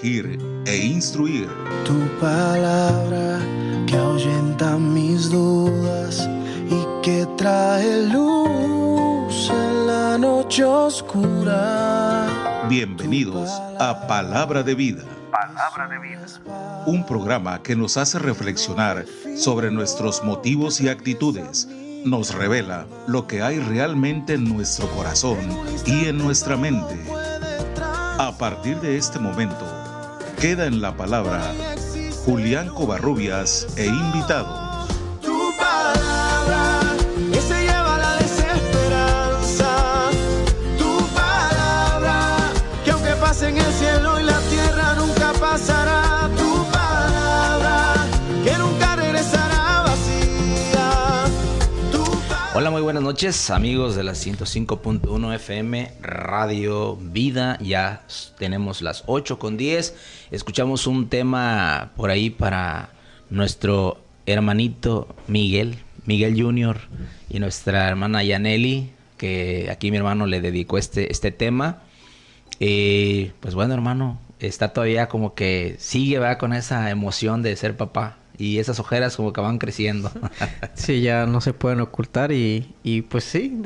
Ir e instruir. Tu palabra que ahuyenta mis dudas y que trae luz en la noche oscura. Bienvenidos a Palabra de Vida. Palabra de Vida. Un programa que nos hace reflexionar sobre nuestros motivos y actitudes. Nos revela lo que hay realmente en nuestro corazón y en nuestra mente. A partir de este momento, queda en la palabra Julián Covarrubias e invitados. Tu palabra que se lleva la desesperanza. Tu palabra que aunque pase en el cielo y la tierra nunca pasará. Tu palabra que nunca regresará vacía. Hola, muy buenas noches, amigos de la 105.1 FM Radio Vida. Ya tenemos las 8:10. Escuchamos un tema por ahí para nuestro hermanito Miguel Jr. y nuestra hermana Yaneli, que aquí mi hermano le dedicó este tema. Pues bueno, hermano, está todavía como que sigue, ¿verdad?, con esa emoción de ser papá. Y esas ojeras como que van creciendo. Sí, ya no se pueden ocultar y pues sí,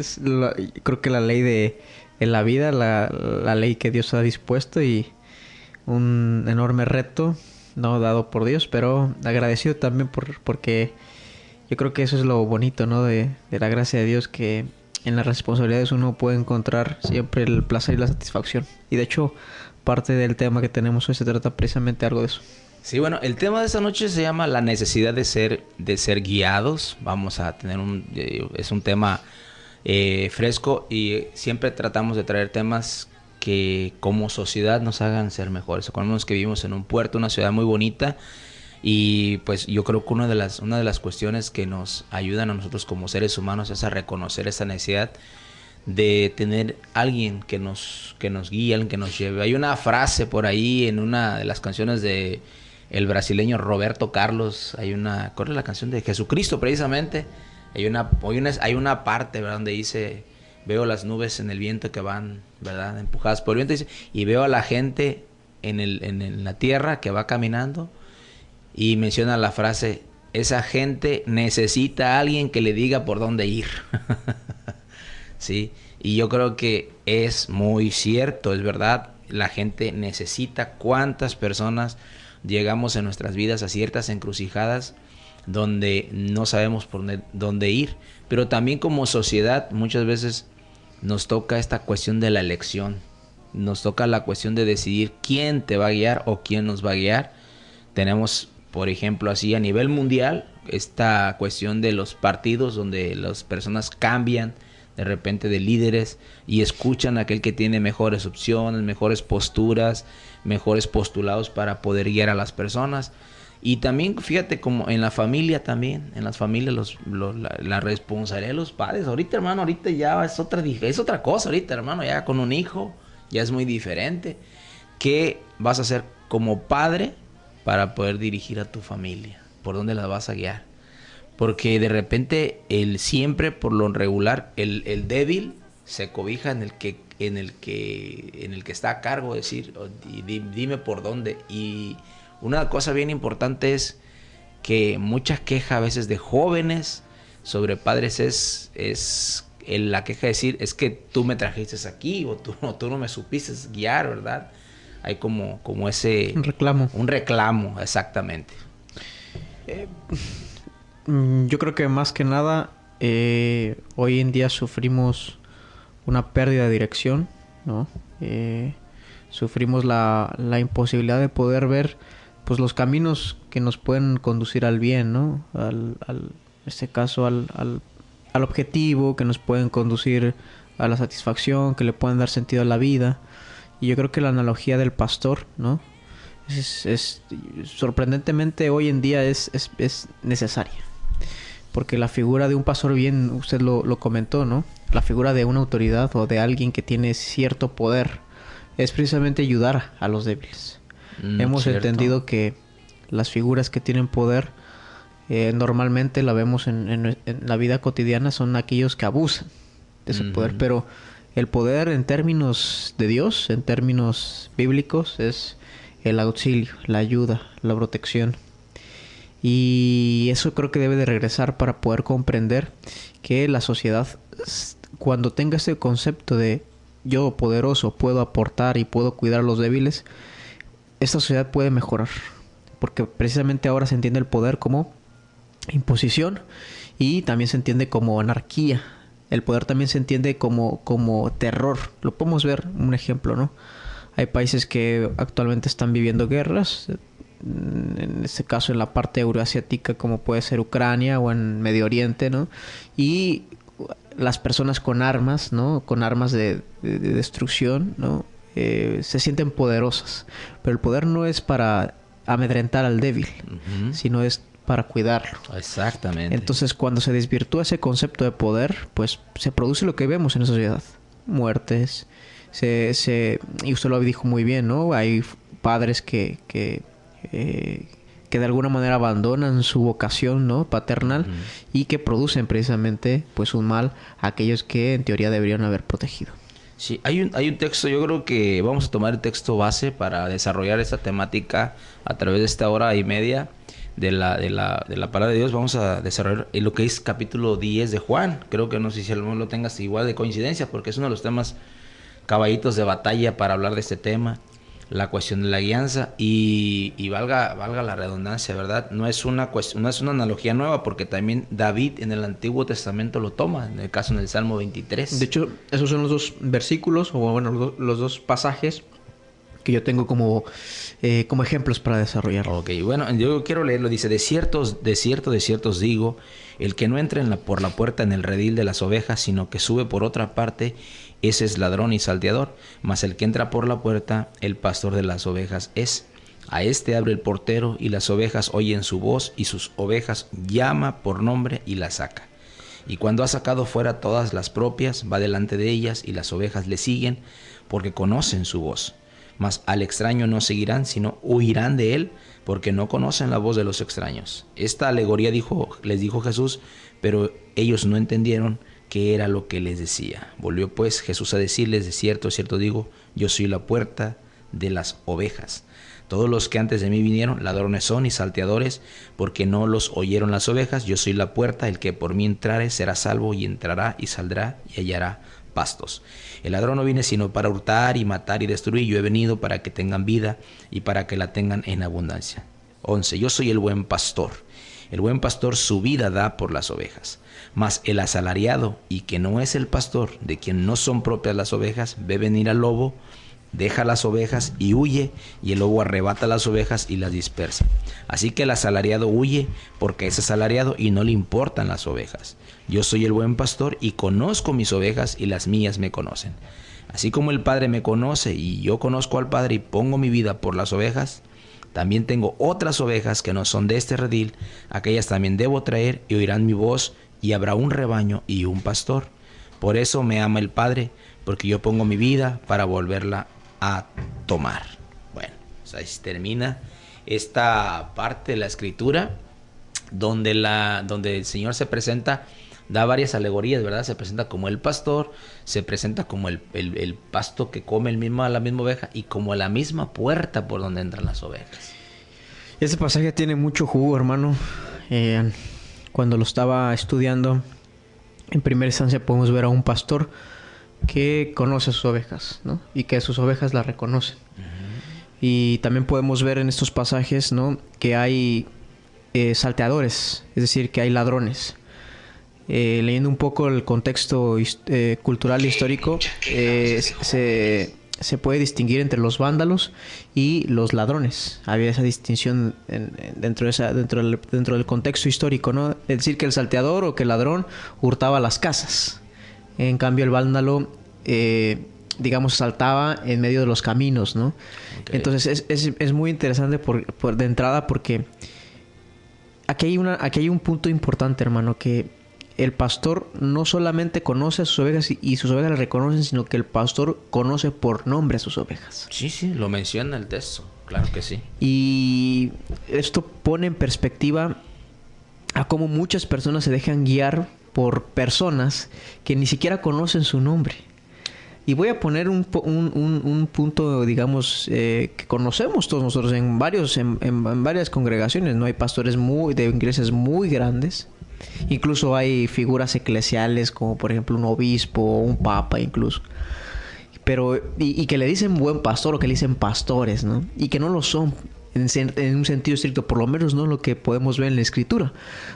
creo que la ley de la vida, la ley que Dios ha dispuesto y un enorme reto, no dado por Dios, pero agradecido también porque yo creo que eso es lo bonito, ¿no? De la gracia de Dios, que en las responsabilidades uno puede encontrar siempre el placer y la satisfacción. Y de hecho, parte del tema que tenemos hoy se trata precisamente algo de eso. Sí, bueno, el tema de esta noche se llama la necesidad de ser guiados. Vamos a tener es un tema fresco y siempre tratamos de traer temas que como sociedad nos hagan ser mejores. Recordemos que vivimos en un puerto, una ciudad muy bonita, y pues yo creo que una de las cuestiones que nos ayudan a nosotros como seres humanos es a reconocer esa necesidad de tener alguien que nos guíe, alguien que nos lleve. Hay una frase por ahí en una de las canciones de el brasileño Roberto Carlos, ¿cuál es la canción de Jesucristo precisamente? Hay una parte, ¿verdad?, donde dice: veo las nubes en el viento que van, ¿verdad?, empujadas por el viento, dice, y veo a la gente en la tierra que va caminando, y menciona la frase: esa gente necesita a alguien que le diga por dónde ir. Sí, y yo creo que es muy cierto, es verdad, la gente necesita. ¿Cuántas personas llegamos en nuestras vidas a ciertas encrucijadas donde no sabemos por dónde ir? Pero también como sociedad muchas veces nos toca esta cuestión de la elección. Nos toca la cuestión de decidir quién te va a guiar o quién nos va a guiar. Tenemos, por ejemplo, así a nivel mundial, esta cuestión de los partidos donde las personas cambian de repente de líderes y escuchan a aquel que tiene mejores opciones, mejores posturas, mejores postulados para poder guiar a las personas. Y también fíjate, como en la familia también, en las familias la responsabilidad de los padres. Ahorita, hermano, ahorita ya es otra cosa. Ahorita, hermano, ya con un hijo ya es muy diferente. ¿Qué vas a hacer como padre para poder dirigir a tu familia? ¿Por dónde la vas a guiar? Porque de repente siempre, por lo regular, el débil se cobija en el que está a cargo, decir, dime por dónde. Y una cosa bien importante es que mucha queja a veces de jóvenes sobre padres es la queja de decir: es que tú me trajiste aquí, o tú no me supiste guiar, ¿verdad? Hay como ese... Un reclamo, exactamente. Yo creo que más que nada hoy en día sufrimos una pérdida de dirección, ¿no? Sufrimos la imposibilidad de poder ver pues los caminos que nos pueden conducir al bien, ¿no? En este caso al objetivo, que nos pueden conducir a la satisfacción, que le pueden dar sentido a la vida. Y yo creo que la analogía del pastor, ¿no?, es sorprendentemente hoy en día es necesaria. Porque la figura de un pastor, bien usted lo comentó, ¿no? La figura de una autoridad o de alguien que tiene cierto poder es precisamente ayudar a los débiles. Hemos entendido que las figuras que tienen poder normalmente la vemos en la vida cotidiana, son aquellos que abusan de ese poder. Pero el poder en términos de Dios, en términos bíblicos, es el auxilio, la ayuda, la protección. Y eso creo que debe de regresar para poder comprender que la sociedad, cuando tenga ese concepto de yo poderoso puedo aportar y puedo cuidar a los débiles, esta sociedad puede mejorar. Porque precisamente ahora se entiende el poder como imposición y también se entiende como anarquía. El poder también se entiende como terror. Lo podemos ver, un ejemplo, ¿no? Hay países que actualmente están viviendo guerras. En este caso en la parte euroasiática, como puede ser Ucrania o en Medio Oriente, ¿no? Y las personas con armas, ¿no? Con armas de destrucción, ¿no? Se sienten poderosas. Pero el poder no es para amedrentar al débil, sino es para cuidarlo. Exactamente. Entonces, cuando se desvirtúa ese concepto de poder, pues se produce lo que vemos en la sociedad. Muertes. Y usted lo dijo muy bien, ¿no? Hay padres que de alguna manera abandonan su vocación, ¿no? Paternal, y que producen precisamente pues un mal a aquellos que en teoría deberían haber protegido. Sí, hay un texto, yo creo que vamos a tomar el texto base para desarrollar esta temática a través de esta hora y media de la palabra de Dios. Vamos a desarrollar lo que es capítulo 10 de Juan. Creo que no sé si lo tengas igual de coincidencia, porque es uno de los temas caballitos de batalla para hablar de este tema, la cuestión de la guianza, y valga la redundancia, ¿verdad? No es una analogía nueva, porque también David en el Antiguo Testamento lo toma, en el caso en el Salmo 23. De hecho, esos son los dos versículos, o bueno, los dos pasajes que yo tengo como ejemplos para desarrollar. Ok, bueno, yo quiero leerlo. Dice: de cierto os digo, el que no entra por la puerta en el redil de las ovejas, sino que sube por otra parte, ese es ladrón y salteador. Mas el que entra por la puerta, el pastor de las ovejas es. A este abre el portero, y las ovejas oyen su voz, y sus ovejas llama por nombre y las saca. Y cuando ha sacado fuera todas las propias, va delante de ellas, y las ovejas le siguen, porque conocen su voz. Mas al extraño no seguirán, sino huirán de él, porque no conocen la voz de los extraños. Esta alegoría les dijo Jesús, pero ellos no entendieron qué era lo que les decía. Volvió pues Jesús a decirles: de cierto digo, yo soy la puerta de las ovejas. Todos los que antes de mí vinieron, ladrones son y salteadores, porque no los oyeron las ovejas. Yo soy la puerta, el que por mí entrare será salvo, y entrará y saldrá y hallará pastos. El ladrón no viene sino para hurtar y matar y destruir. Yo he venido para que tengan vida y para que la tengan en abundancia. 11. Yo soy el buen pastor. El buen pastor su vida da por las ovejas. Mas el asalariado, y que no es el pastor, de quien no son propias las ovejas, ve venir al lobo, deja las ovejas y huye, y el lobo arrebata las ovejas y las dispersa. Así que el asalariado huye porque es asalariado y no le importan las ovejas. Yo soy el buen pastor y conozco mis ovejas, y las mías me conocen. Así como el Padre me conoce y yo conozco al Padre y pongo mi vida por las ovejas, también tengo otras ovejas que no son de este redil. Aquellas también debo traer, y oirán mi voz, y habrá un rebaño y un pastor. Por eso me ama el Padre, porque yo pongo mi vida para volverla a tomar. Bueno, pues ahí termina esta parte de la escritura donde el Señor se presenta, da varias alegorías, ¿verdad? Se presenta como el pastor, se presenta como el pasto que come la misma oveja, y como la misma puerta por donde entran las ovejas. Ese pasaje tiene mucho jugo, hermano. Cuando lo estaba estudiando, en primera instancia podemos ver a un pastor que conoce a sus ovejas, ¿no? Y que sus ovejas la reconocen. Y también podemos ver en estos pasajes, ¿no?, que hay salteadores, es decir, que hay ladrones. Leyendo un poco el contexto cultural e histórico, se puede distinguir entre los vándalos y los ladrones. Había esa distinción dentro del contexto histórico, ¿no? Es decir, que el salteador o que el ladrón hurtaba las casas. En cambio, el vándalo, digamos, saltaba en medio de los caminos, ¿no? Okay. Entonces, es muy interesante de entrada, porque aquí hay un punto importante, hermano, que el pastor no solamente conoce a sus ovejas y sus ovejas le reconocen, sino que el pastor conoce por nombre a sus ovejas. Sí, lo menciona el texto, claro que sí. Y esto pone en perspectiva a cómo muchas personas se dejan guiar por personas que ni siquiera conocen su nombre. Y voy a poner un punto, digamos, que conocemos todos nosotros en varias congregaciones, ¿no? Hay pastores de iglesias muy grandes. Incluso hay figuras eclesiales como por ejemplo un obispo o un papa incluso. Pero, y que le dicen buen pastor o que le dicen pastores, ¿no? Y que no lo son en un sentido estricto, por lo menos no lo que podemos ver en la Escritura.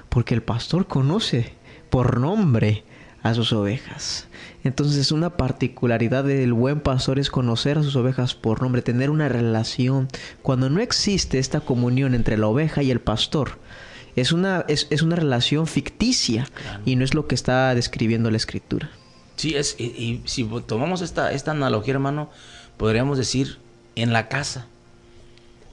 Porque el pastor conoce por nombre a sus ovejas. Entonces una particularidad del buen pastor es conocer a sus ovejas por nombre, tener una relación. Cuando no existe esta comunión entre la oveja y el pastor, es una relación ficticia, claro, y no es lo que está describiendo la Escritura. Sí, y si tomamos esta analogía, hermano, podríamos decir en la casa.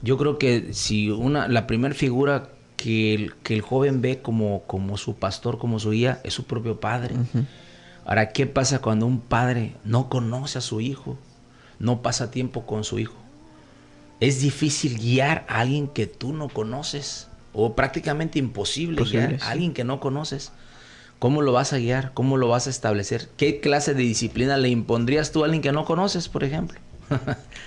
Yo creo que si la primera figura que el joven ve como su pastor, como su guía, es su propio padre. Uh-huh. Ahora, ¿qué pasa cuando un padre no conoce a su hijo? No pasa tiempo con su hijo. Es difícil guiar a alguien que tú no conoces. O prácticamente imposible guiar a alguien que no conoces. ¿Cómo lo vas a guiar? ¿Cómo lo vas a establecer? ¿Qué clase de disciplina le impondrías tú a alguien que no conoces, por ejemplo?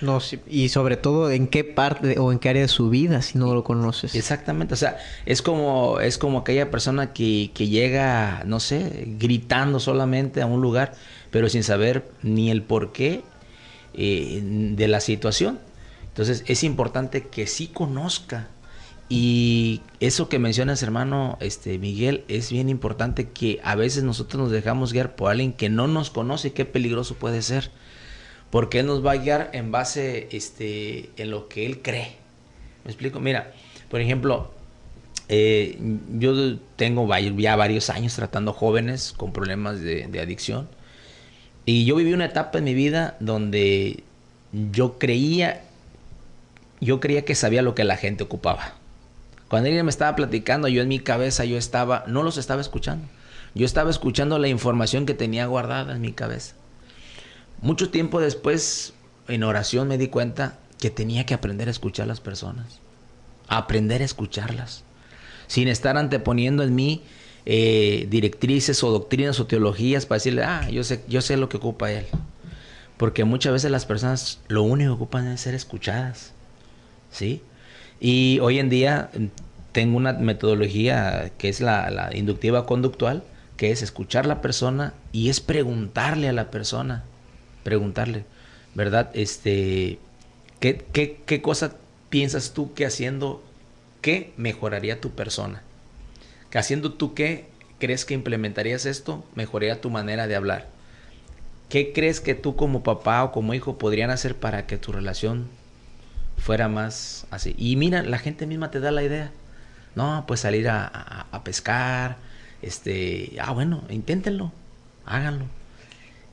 No, sí, y sobre todo en qué parte o en qué área de su vida si no lo conoces. Exactamente, o sea, es como aquella persona que llega, no sé, gritando solamente a un lugar, pero sin saber ni el porqué de la situación. Entonces es importante que sí conozca. Y eso que mencionas, hermano Miguel, es bien importante, que a veces nosotros nos dejamos guiar por alguien que no nos conoce. Qué peligroso puede ser, porque él nos va a guiar en base en lo que él cree. ¿Me explico? Mira, por ejemplo, yo tengo ya varios años tratando jóvenes con problemas de adicción, y yo viví una etapa en mi vida donde yo creía que sabía lo que la gente ocupaba. Cuando alguien me estaba platicando, yo en mi cabeza no los estaba escuchando. Yo estaba escuchando la información que tenía guardada en mi cabeza. Mucho tiempo después, en oración, me di cuenta que tenía que aprender a escuchar a las personas. Aprender a escucharlas. Sin estar anteponiendo en mí directrices o doctrinas o teologías para decirle, yo sé lo que ocupa él. Porque muchas veces las personas lo único que ocupan es ser escuchadas. ¿Sí? Y hoy en día tengo una metodología que es la inductiva conductual, que es escuchar a la persona y es preguntarle a la persona, ¿verdad? ¿Qué cosa piensas tú que haciendo qué mejoraría tu persona? Que haciendo tú qué crees que implementarías esto, mejoraría tu manera de hablar. ¿Qué crees que tú como papá o como hijo podrían hacer para que tu relación fuera más así? Y mira, la gente misma te da la idea. No, pues salir a pescar. Bueno, inténtenlo, háganlo.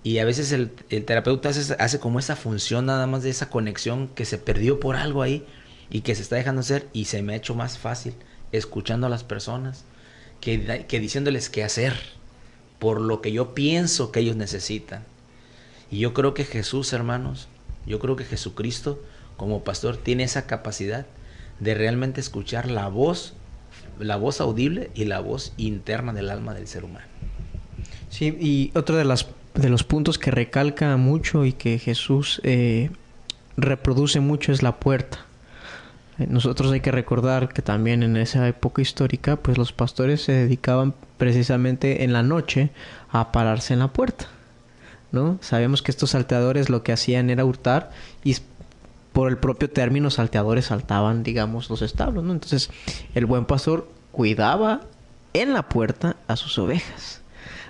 Y a veces el terapeuta hace como esa función nada más de esa conexión que se perdió por algo ahí y que se está dejando hacer, y se me ha hecho más fácil escuchando a las personas que diciéndoles qué hacer por lo que yo pienso que ellos necesitan. Y yo creo que Jesús, hermanos, yo creo que Jesucristo como pastor tiene esa capacidad de realmente escuchar la voz audible y la voz interna del alma del ser humano. Sí, y otro de los puntos que recalca mucho y que Jesús reproduce mucho es la puerta. Nosotros hay que recordar que también en esa época histórica, pues los pastores se dedicaban precisamente en la noche a pararse en la puerta, ¿no? Sabemos que estos salteadores lo que hacían era hurtar, y por el propio término salteadores saltaban, digamos, los establos, ¿no? Entonces el buen pastor cuidaba en la puerta a sus ovejas.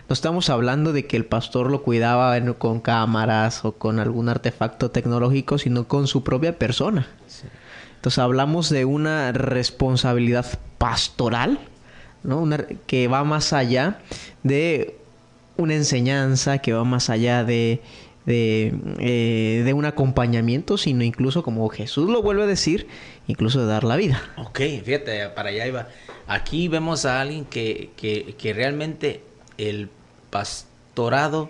No estamos hablando de que el pastor lo cuidaba con cámaras o con algún artefacto tecnológico, sino con su propia persona. Sí. Entonces hablamos de una responsabilidad pastoral, ¿no? Que va más allá de una enseñanza, que va más allá de un acompañamiento, sino incluso, como Jesús lo vuelve a decir, incluso de dar la vida. Ok, fíjate, para allá iba. Aquí vemos a alguien que realmente el pastorado,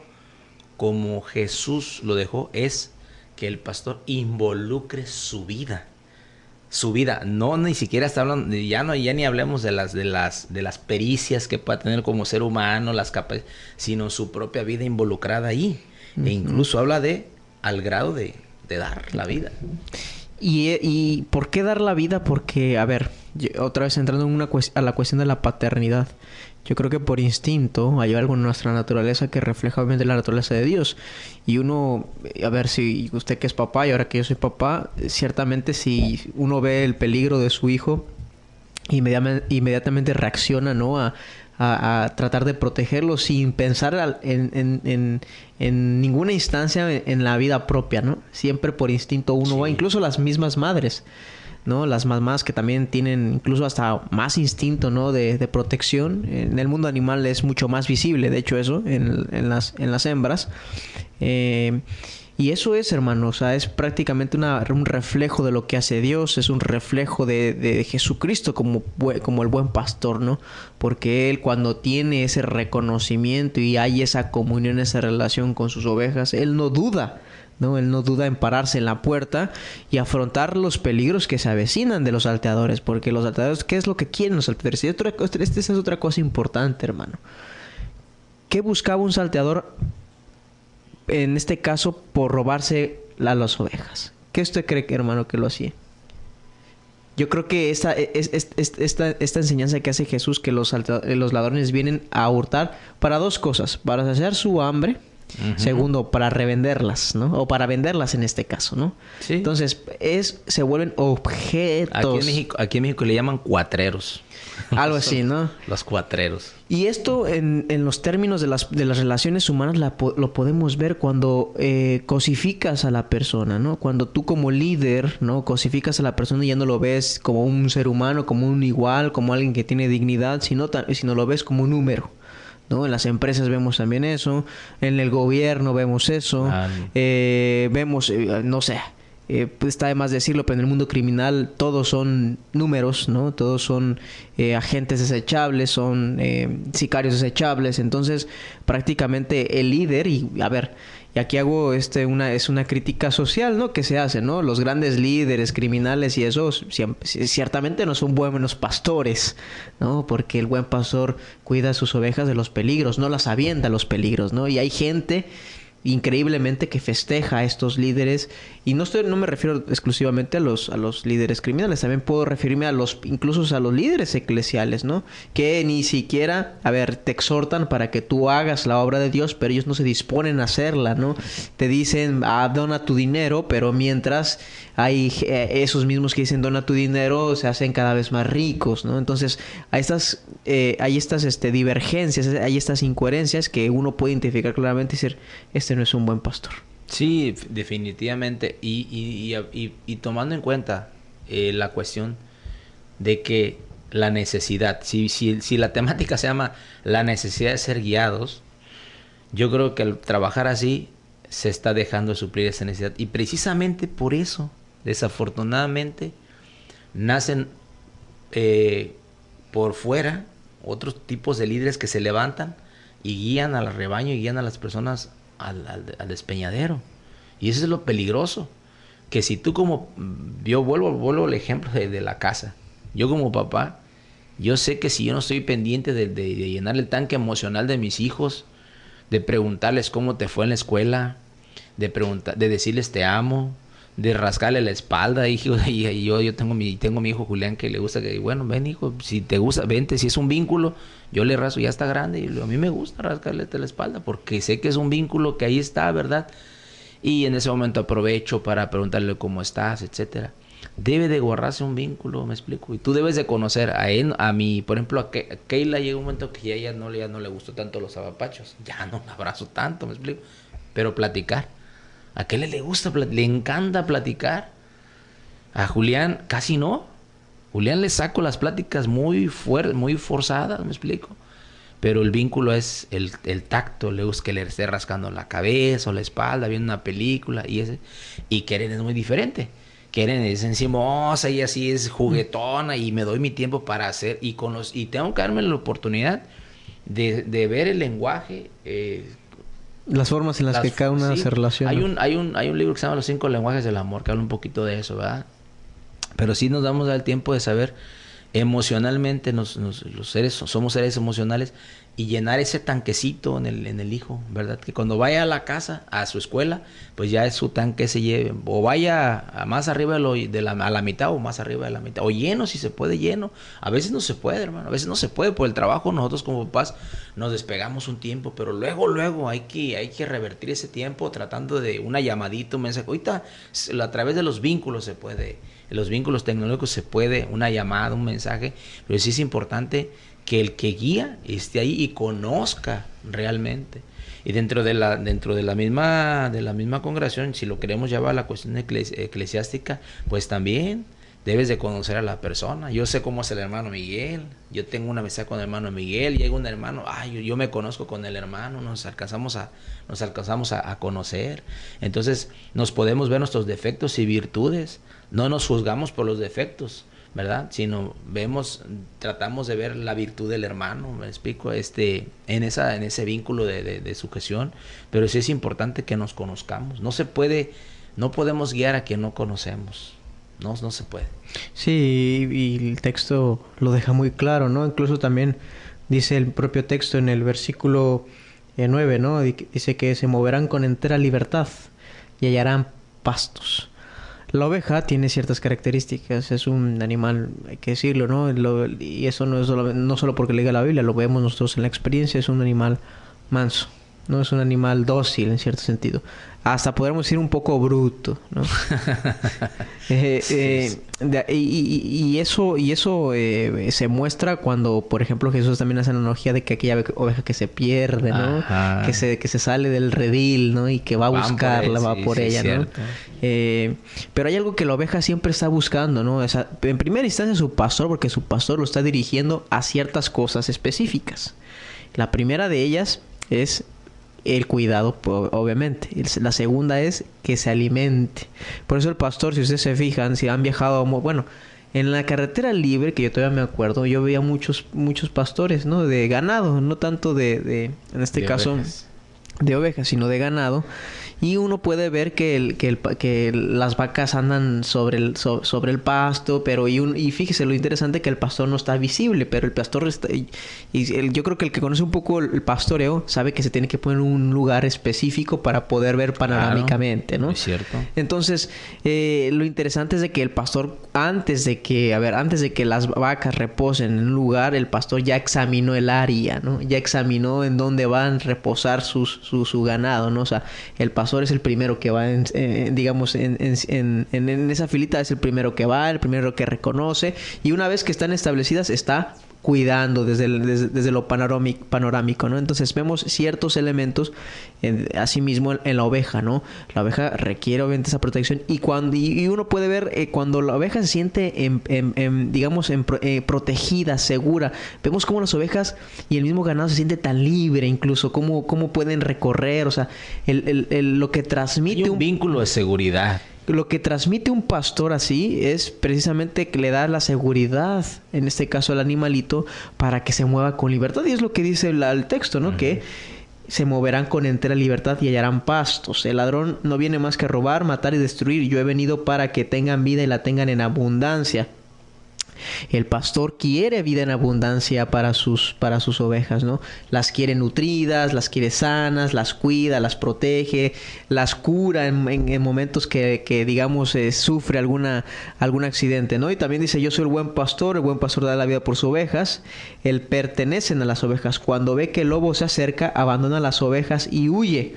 como Jesús lo dejó, es que el pastor involucre su vida. Su vida, no ni siquiera está hablando, ya ni hablemos de las pericias que pueda tener como ser humano, las capacidades, sino su propia vida involucrada ahí. E incluso habla de al grado de dar la vida. ¿Y por qué dar la vida? Porque, a ver, otra vez entrando en a la cuestión de la paternidad. Yo creo que por instinto hay algo en nuestra naturaleza que refleja obviamente la naturaleza de Dios. Y uno, a ver, si usted que es papá y ahora que yo soy papá, ciertamente si uno ve el peligro de su hijo, inmediatamente reacciona, ¿no? A tratar de protegerlo sin pensar en ninguna instancia en la vida propia, ¿no? Siempre por instinto uno va, incluso las mismas madres, ¿no? Las mamás que también tienen incluso hasta más instinto, ¿no? de protección. En el mundo animal es mucho más visible, de hecho, eso, en las hembras. Y eso es, hermano, o sea, es prácticamente un reflejo de lo que hace Dios, es un reflejo de Jesucristo como el buen pastor, ¿no? Porque Él, cuando tiene ese reconocimiento y hay esa comunión, esa relación con sus ovejas, Él no duda, ¿no? Él no duda en pararse en la puerta y afrontar los peligros que se avecinan de los salteadores, porque los salteadores, ¿qué es lo que quieren los salteadores? Y esta es otra cosa importante, hermano. ¿Qué buscaba un salteador? En este caso, por robarse a las ovejas. ¿Qué usted cree, hermano, que lo hacía? Yo creo que esta enseñanza que hace Jesús, que los ladrones vienen a hurtar para dos cosas. Para saciar su hambre. Segundo, para revenderlas, ¿no? O para venderlas en este caso, ¿no? Sí. Entonces, se vuelven objetos. Aquí en México le llaman cuatreros. Algo así, ¿no? Los cuatreros. Y esto en los términos de las relaciones humanas lo podemos ver cuando cosificas a la persona, ¿no? Cuando tú como líder, ¿no? Cosificas a la persona y ya no lo ves como un ser humano, como un igual, como alguien que tiene dignidad, sino lo ves como un número, ¿no? En las empresas vemos también eso, en el gobierno vemos eso, vemos, no sé, pues está de más decirlo, pero en el mundo criminal todos son números, ¿no? Todos son agentes desechables, son sicarios desechables. Entonces, prácticamente el líder, y a ver, y aquí hago es una crítica social, ¿no? Que se hace, ¿no? Los grandes líderes criminales y eso ciertamente no son buenos pastores, ¿no? Porque el buen pastor cuida a sus ovejas de los peligros, no las avienta a los peligros, ¿no? Y hay gente increíblemente que festeja a estos líderes, y no me refiero exclusivamente a los líderes criminales, también puedo referirme incluso a los líderes eclesiales, ¿no? Que ni siquiera, a ver, te exhortan para que tú hagas la obra de Dios, pero ellos no se disponen a hacerla, ¿no? Te dicen, dona tu dinero, pero mientras hay esos mismos que dicen dona tu dinero se hacen cada vez más ricos, ¿no? Entonces hay estas divergencias, hay estas incoherencias que uno puede identificar claramente y decir, este no es un buen pastor. Sí, definitivamente. Y tomando en cuenta la cuestión de que la necesidad, si la temática se llama la necesidad de ser guiados, yo creo que al trabajar así se está dejando de suplir esa necesidad. Y precisamente por eso, desafortunadamente, nacen por fuera otros tipos de líderes que se levantan y guían al rebaño y guían a las personas al despeñadero. Y eso es lo peligroso, que si tú yo vuelvo al ejemplo de la casa. Yo como papá, yo sé que si yo no estoy pendiente de llenar el tanque emocional de mis hijos, de preguntarles cómo te fue en la escuela, de decirles te amo, de rascarle la espalda, hijo, y yo tengo mi hijo Julián que le gusta que, bueno, ven hijo, si te gusta, vente, si es un vínculo, yo le rasgo, ya está grande, y a mí me gusta rascarle la espalda, porque sé que es un vínculo que ahí está, ¿verdad? Y en ese momento aprovecho para preguntarle cómo estás, etcétera. Debe de guardarse un vínculo, me explico, y tú debes de conocer a él, a mí, por ejemplo, a Keila llega un momento que ya no le gustó tanto los abapachos, ya no la abrazo tanto, me explico, pero platicar. ¿A qué le gusta? Le encanta platicar. A Julián casi no. Julián le saco las pláticas muy forzadas, me explico. Pero el vínculo es el tacto. Le gusta que le esté rascando la cabeza o la espalda, viendo una película. Y Keren es muy diferente. Keren es encimosa y así es juguetona y me doy mi tiempo para hacer. Y tengo que darme la oportunidad de ver el lenguaje. Las formas en las que cada una se relaciona. Hay un libro que se llama Los 5 lenguajes del amor, que habla un poquito de eso, ¿verdad? Pero sí nos damos el tiempo de saber emocionalmente los seres somos seres emocionales, y llenar ese tanquecito en el hijo, ¿verdad? Que cuando vaya a la casa, a su escuela, pues ya su tanque se lleve, o vaya a más arriba a la mitad, o más arriba de la mitad, o lleno, si se puede, lleno. A veces no se puede, hermano, a veces no se puede por el trabajo. Nosotros como papás nos despegamos un tiempo, pero luego hay que revertir ese tiempo tratando de una llamadita, un mensaje. Ahorita a través de los vínculos se puede, los vínculos tecnológicos se puede, una llamada, un mensaje, pero sí es importante que el que guía esté ahí y conozca realmente. Y dentro de la misma congregación, si lo queremos llevar a la cuestión eclesiástica, pues también debes de conocer a la persona. Yo sé cómo es el hermano Miguel, yo tengo una amistad con el hermano Miguel, llega un hermano, yo me conozco con el hermano, nos alcanzamos a conocer. Entonces nos podemos ver nuestros defectos y virtudes, no nos juzgamos por los defectos, ¿verdad? Sino tratamos de ver la virtud del hermano, me explico, en ese vínculo de sujeción. Pero sí es importante que nos conozcamos. No podemos guiar a quien no conocemos. No se puede. Sí, y el texto lo deja muy claro, ¿no? Incluso también dice el propio texto en el versículo 9, ¿no? Dice que se moverán con entera libertad y hallarán pastos. La oveja tiene ciertas características, es un animal, hay que decirlo, ¿no? Y eso no solo porque le diga la Biblia, lo vemos nosotros en la experiencia, es un animal manso, ¿no? Es un animal dócil en cierto sentido. Hasta podríamos decir un poco bruto, ¿no? Y eso se muestra cuando, por ejemplo, Jesús también hace la analogía de que aquella oveja que se pierde, ¿no? Que se sale del redil, ¿no? Y que va a buscarla, va por ella, ¿no? Pero hay algo que la oveja siempre está buscando, ¿no? O sea, en primera instancia su pastor, porque su pastor lo está dirigiendo a ciertas cosas específicas. La primera de ellas es el cuidado, obviamente. La segunda es que se alimente. Por eso el pastor, si ustedes se fijan, si han viajado, bueno, en la carretera libre, que yo todavía me acuerdo, yo veía muchos pastores, ¿no? De ganado, no tanto en este caso ovejas. De ovejas, sino de ganado. Y uno puede ver que las vacas andan sobre el pasto, pero y fíjese lo interesante, que el pastor no está visible, pero el pastor está, yo creo que el que conoce un poco el pastoreo sabe que se tiene que poner en un lugar específico para poder ver panorámicamente, ¿no? Es cierto. Entonces, lo interesante es de que el pastor, antes de que las vacas reposen en un lugar, el pastor ya examinó el área, ¿no? Ya examinó en dónde van a reposar su ganado, ¿no? O sea, el pastor es el primero que va, digamos, en esa filita es el primero que va, el primero que reconoce, y una vez que están establecidas, está cuidando desde lo panorámico, ¿no? Entonces vemos ciertos elementos asimismo en la oveja, ¿no? La oveja requiere obviamente esa protección, y uno puede ver cuando la oveja se siente protegida, segura. Vemos cómo las ovejas y el mismo ganado se siente tan libre, incluso cómo pueden recorrer, o sea, lo que transmite hay un vínculo de seguridad. Lo que transmite un pastor así es precisamente que le da la seguridad, en este caso al animalito, para que se mueva con libertad. Y es lo que dice el texto, ¿no? Uh-huh. Que se moverán con entera libertad y hallarán pastos. El ladrón no viene más que a robar, matar y destruir. Yo he venido para que tengan vida y la tengan en abundancia. El pastor quiere vida en abundancia para sus ovejas, ¿no? Las quiere nutridas, las quiere sanas, las cuida, las protege, las cura en momentos que digamos, sufre algún accidente, ¿no? Y también dice, yo soy el buen pastor da la vida por sus ovejas. Él pertenecen a las ovejas. Cuando ve que el lobo se acerca, abandona las ovejas y huye.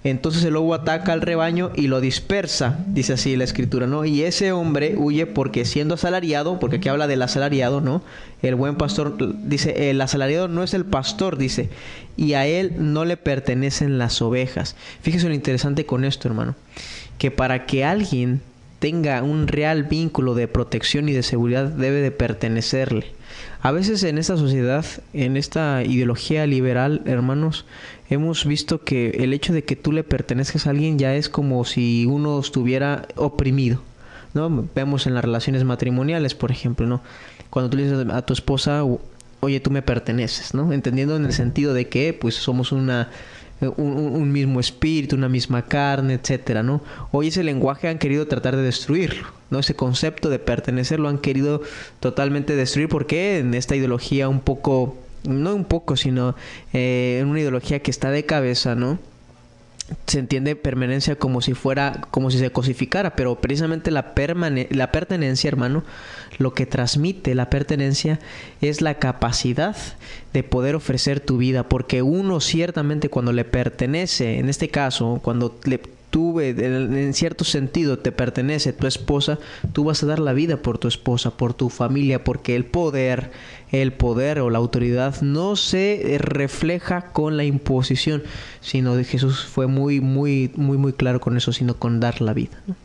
Entonces el lobo ataca al rebaño y lo dispersa, dice así la escritura, ¿no? Y ese hombre huye porque siendo asalariado, porque aquí habla del asalariado, ¿no? El buen pastor, dice, el asalariado no es el pastor, dice, y a él no le pertenecen las ovejas. Fíjese lo interesante con esto, hermano, que para que alguien tenga un real vínculo de protección y de seguridad, debe de pertenecerle. A veces en esta sociedad, en esta ideología liberal, hermanos, hemos visto que el hecho de que tú le pertenezcas a alguien ya es como si uno estuviera oprimido, ¿no? Vemos en las relaciones matrimoniales, por ejemplo, ¿no? Cuando tú le dices a tu esposa, oye, tú me perteneces, ¿no? Entendiendo en el sentido de que, pues, somos una un mismo espíritu, una misma carne, etcétera, ¿no? Hoy ese lenguaje han querido tratar de destruirlo, ¿no? Ese concepto de pertenecer lo han querido totalmente destruir, porque en esta ideología un poco, no un poco, sino en una ideología que está de cabeza, ¿no? Se entiende permanencia como si se cosificara, pero precisamente la pertenencia, hermano, lo que transmite la pertenencia es la capacidad de poder ofrecer tu vida, porque uno ciertamente cuando le pertenece, en este caso, cuando en cierto sentido te pertenece tu esposa, tú vas a dar la vida por tu esposa, por tu familia, porque el poder o la autoridad no se refleja con la imposición, sino de Jesús fue muy claro con eso, sino con dar la vida, ¿no?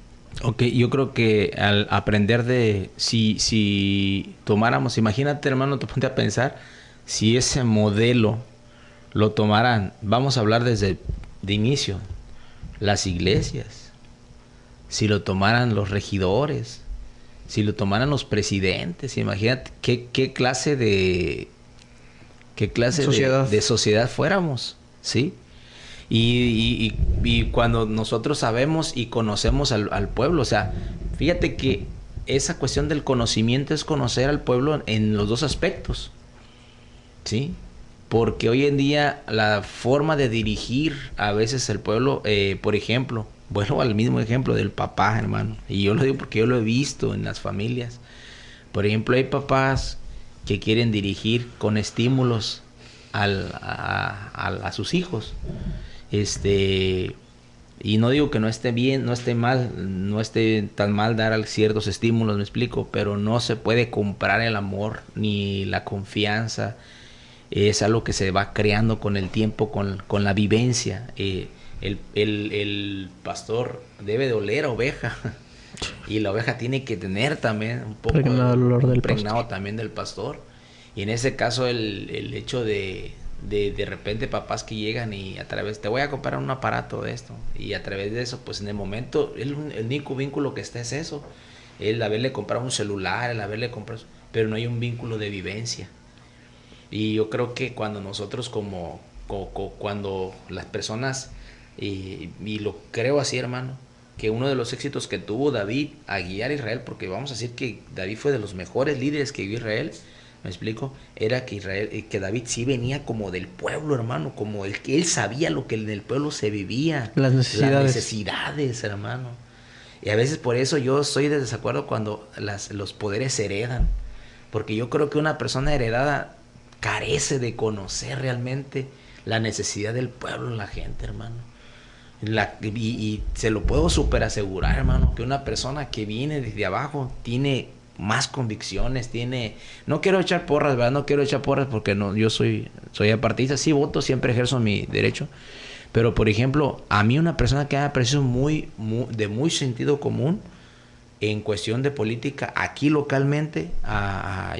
Ok, yo creo que al aprender si tomáramos, imagínate, hermano, te ponte a pensar, si ese modelo lo tomaran, vamos a hablar desde de inicio, las iglesias, si lo tomaran los regidores, si lo tomaran los presidentes, imagínate qué clase de sociedad fuéramos, ¿sí? Y cuando nosotros sabemos y conocemos al pueblo, o sea, fíjate que esa cuestión del conocimiento es conocer al pueblo en los dos aspectos, ¿sí? Porque hoy en día la forma de dirigir a veces el pueblo, por ejemplo, vuelvo al mismo ejemplo del papá, hermano, y yo lo digo porque yo lo he visto en las familias. Por ejemplo, hay papás que quieren dirigir con estímulos a sus hijos. Y no digo que no esté bien, no esté mal, no esté tan mal dar ciertos estímulos, me explico, pero no se puede comprar el amor ni la confianza. Es algo que se va creando con el tiempo, con la vivencia. El pastor debe de oler a oveja y la oveja tiene que tener también un poco impregnado también del pastor. Y en ese caso el hecho de repente papás que llegan y a través, te voy a comprar un aparato de esto, y a través de eso, pues en el momento el único vínculo que está es eso, el haberle comprado un celular, el haberle comprado, pero no hay un vínculo de vivencia. Y yo creo que cuando nosotros cuando las personas, y lo creo así, hermano, que uno de los éxitos que tuvo David a guiar a Israel, porque vamos a decir que David fue de los mejores líderes que vivió Israel, ¿me explico? Era que David sí venía como del pueblo, hermano, como que él sabía lo que en el pueblo se vivía, las necesidades, hermano. Y a veces por eso yo estoy de desacuerdo cuando los poderes se heredan, porque yo creo que una persona heredada carece de conocer realmente la necesidad del pueblo, la gente, hermano. Y se lo puedo súper asegurar, hermano, que una persona que viene desde abajo tiene más convicciones, no quiero echar porras, ¿verdad? No quiero echar porras porque no, yo soy apartidista, sí voto, siempre ejerzo mi derecho, pero por ejemplo, a mí una persona que me parece de muy sentido común en cuestión de política aquí localmente,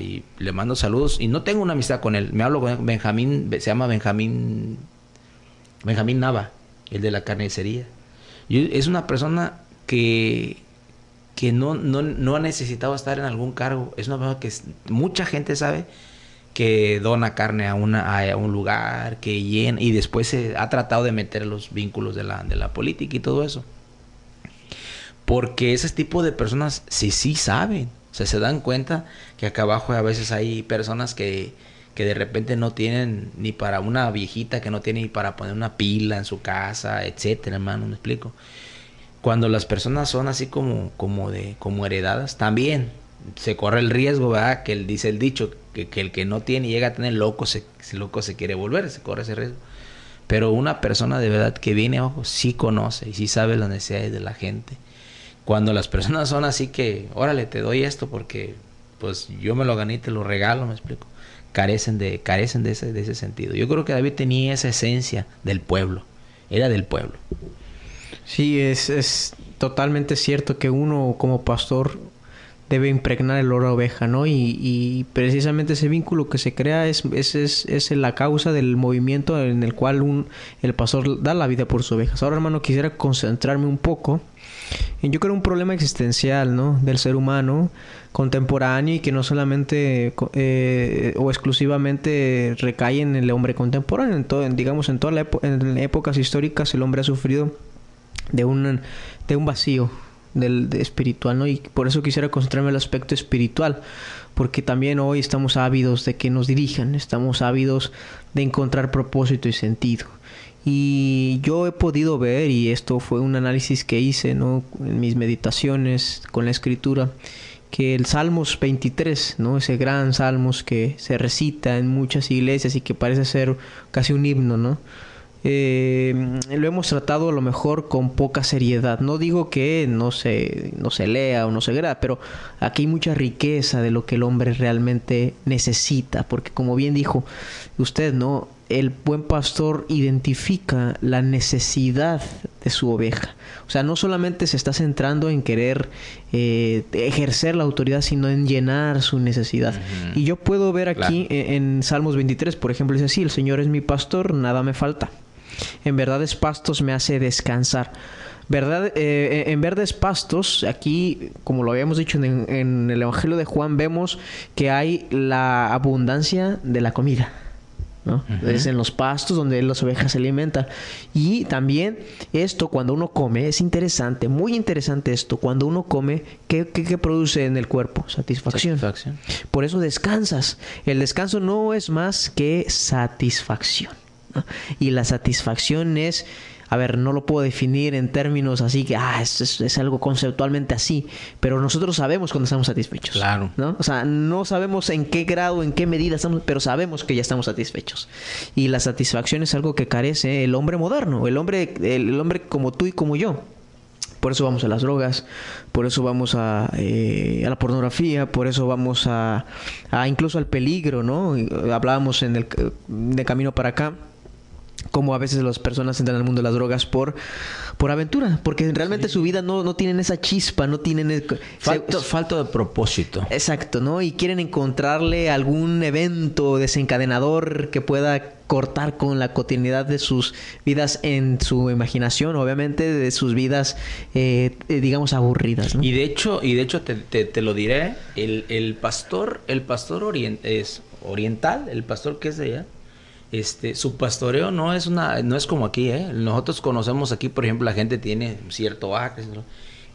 y le mando saludos, y no tengo una amistad con él, me hablo con Benjamín, se llama Benjamín Nava, el de la carnicería. Es una persona que no ha necesitado estar en algún cargo, es una persona que mucha gente sabe que dona carne a un lugar, que llena, y después se ha tratado de meter los vínculos de la política y todo eso. Porque ese tipo de personas sí saben, o sea, se dan cuenta que acá abajo a veces hay personas que de repente no tienen ni para una viejita, que no tiene ni para poner una pila en su casa, etcétera, hermano, ¿me explico? Cuando las personas son así como heredadas, también se corre el riesgo, ¿verdad? Que dice el dicho, que el que no tiene y llega a tener loco se quiere volver, se corre ese riesgo. Pero una persona de verdad que viene abajo sí conoce y sí sabe las necesidades de la gente. Cuando las personas son así que, órale, te doy esto porque pues yo me lo gané y te lo regalo, me explico, carecen de ese sentido. Yo creo que David tenía esa esencia del pueblo, era del pueblo. Sí, es totalmente cierto que uno como pastor debe impregnar el olor a oveja, ¿no? Y precisamente ese vínculo que se crea es la causa del movimiento en el cual el pastor da la vida por sus ovejas. Ahora, hermano, quisiera concentrarme un poco en, yo creo, un problema existencial, ¿no? Del ser humano contemporáneo, y que no solamente o exclusivamente recae en el hombre contemporáneo. En en épocas históricas el hombre ha sufrido de un vacío espiritual, ¿no? Y por eso quisiera concentrarme en el aspecto espiritual, porque también hoy estamos ávidos de que nos dirijan, estamos ávidos de encontrar propósito y sentido. Y yo he podido ver, y esto fue un análisis que hice, ¿no?, en mis meditaciones con la escritura, que el Salmos 23, ¿no?, ese gran Salmos que se recita en muchas iglesias y que parece ser casi un himno, ¿no?, lo hemos tratado a lo mejor con poca seriedad. No digo que no se lea o no se graba, pero aquí hay mucha riqueza de lo que el hombre realmente necesita, porque como bien dijo usted, ¿no?, el buen pastor identifica la necesidad de su oveja. O sea, no solamente se está centrando en querer ejercer la autoridad, sino en llenar su necesidad. Y yo puedo ver aquí, claro, en Salmos 23, por ejemplo, dice así: el Señor es mi pastor, nada me falta. En verdades pastos me hace descansar. En verdes pastos, aquí, como lo habíamos dicho en el Evangelio de Juan, vemos que hay la abundancia de la comida, ¿no? Es en los pastos donde las ovejas se alimentan. Y también esto, cuando uno come, es interesante, muy interesante esto. Cuando uno come, ¿qué produce en el cuerpo? Satisfacción. Por eso descansas. El descanso no es más que satisfacción, ¿no? Y la satisfacción es, a ver, no lo puedo definir en términos así que es algo conceptualmente así, pero nosotros sabemos cuando estamos satisfechos. Claro. ¿No? O sea, no sabemos en qué grado, en qué medida estamos, pero sabemos que ya estamos satisfechos. Y la satisfacción es algo que carece el hombre moderno, el hombre como tú y como yo. Por eso vamos a las drogas, por eso vamos a la pornografía, por eso vamos a incluso al peligro, ¿no? Hablábamos de camino para acá, como a veces las personas entran al mundo de las drogas por aventura, porque realmente su vida no tienen esa chispa, no tienen falta de propósito. Exacto, ¿no? Y quieren encontrarle algún evento desencadenador que pueda cortar con la cotidianidad de sus vidas en su imaginación, obviamente de sus vidas, digamos, aburridas, ¿no? Y de hecho te lo diré, el pastor oriental, el pastor que es de allá, su pastoreo no es como aquí, ¿eh? Nosotros conocemos aquí, por ejemplo, la gente tiene cierto acre, ¿no?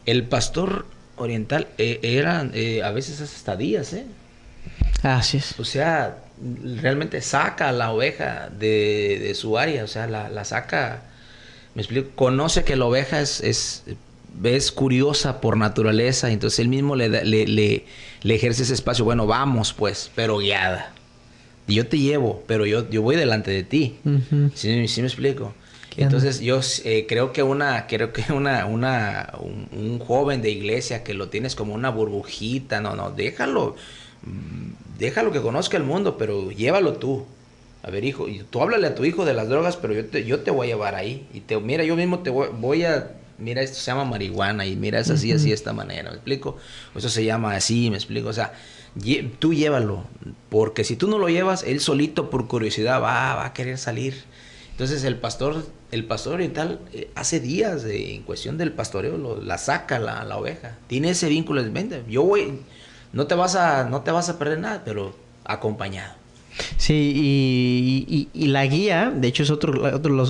El pastor oriental eran a veces hasta días, ¿eh? Así es. O sea, realmente saca a la oveja de su área, o sea, la saca, me explico, conoce que la oveja es curiosa por naturaleza, entonces él mismo le ejerce ese espacio. Bueno, vamos pues, pero guiada. Y yo te llevo, pero yo voy delante de ti. ¿Sí me explico? Entonces yo creo que un joven de iglesia que lo tienes como una burbujita, no, déjalo que conozca el mundo, pero llévalo tú. A ver, hijo, y tú háblale a tu hijo de las drogas, pero yo te voy a llevar ahí. Y mira, yo mismo te voy a... Mira, esto se llama marihuana y mira, es así, de esta manera, ¿me explico? Eso se llama así, ¿me explico? O sea, tú llévalo, porque si tú no lo llevas, él solito por curiosidad va a querer salir. Entonces el pastor oriental hace días en cuestión del pastoreo la saca la oveja. Tiene ese vínculo, vente, yo voy, no te vas a perder nada, pero acompañado. Sí, y la guía, de hecho, es otro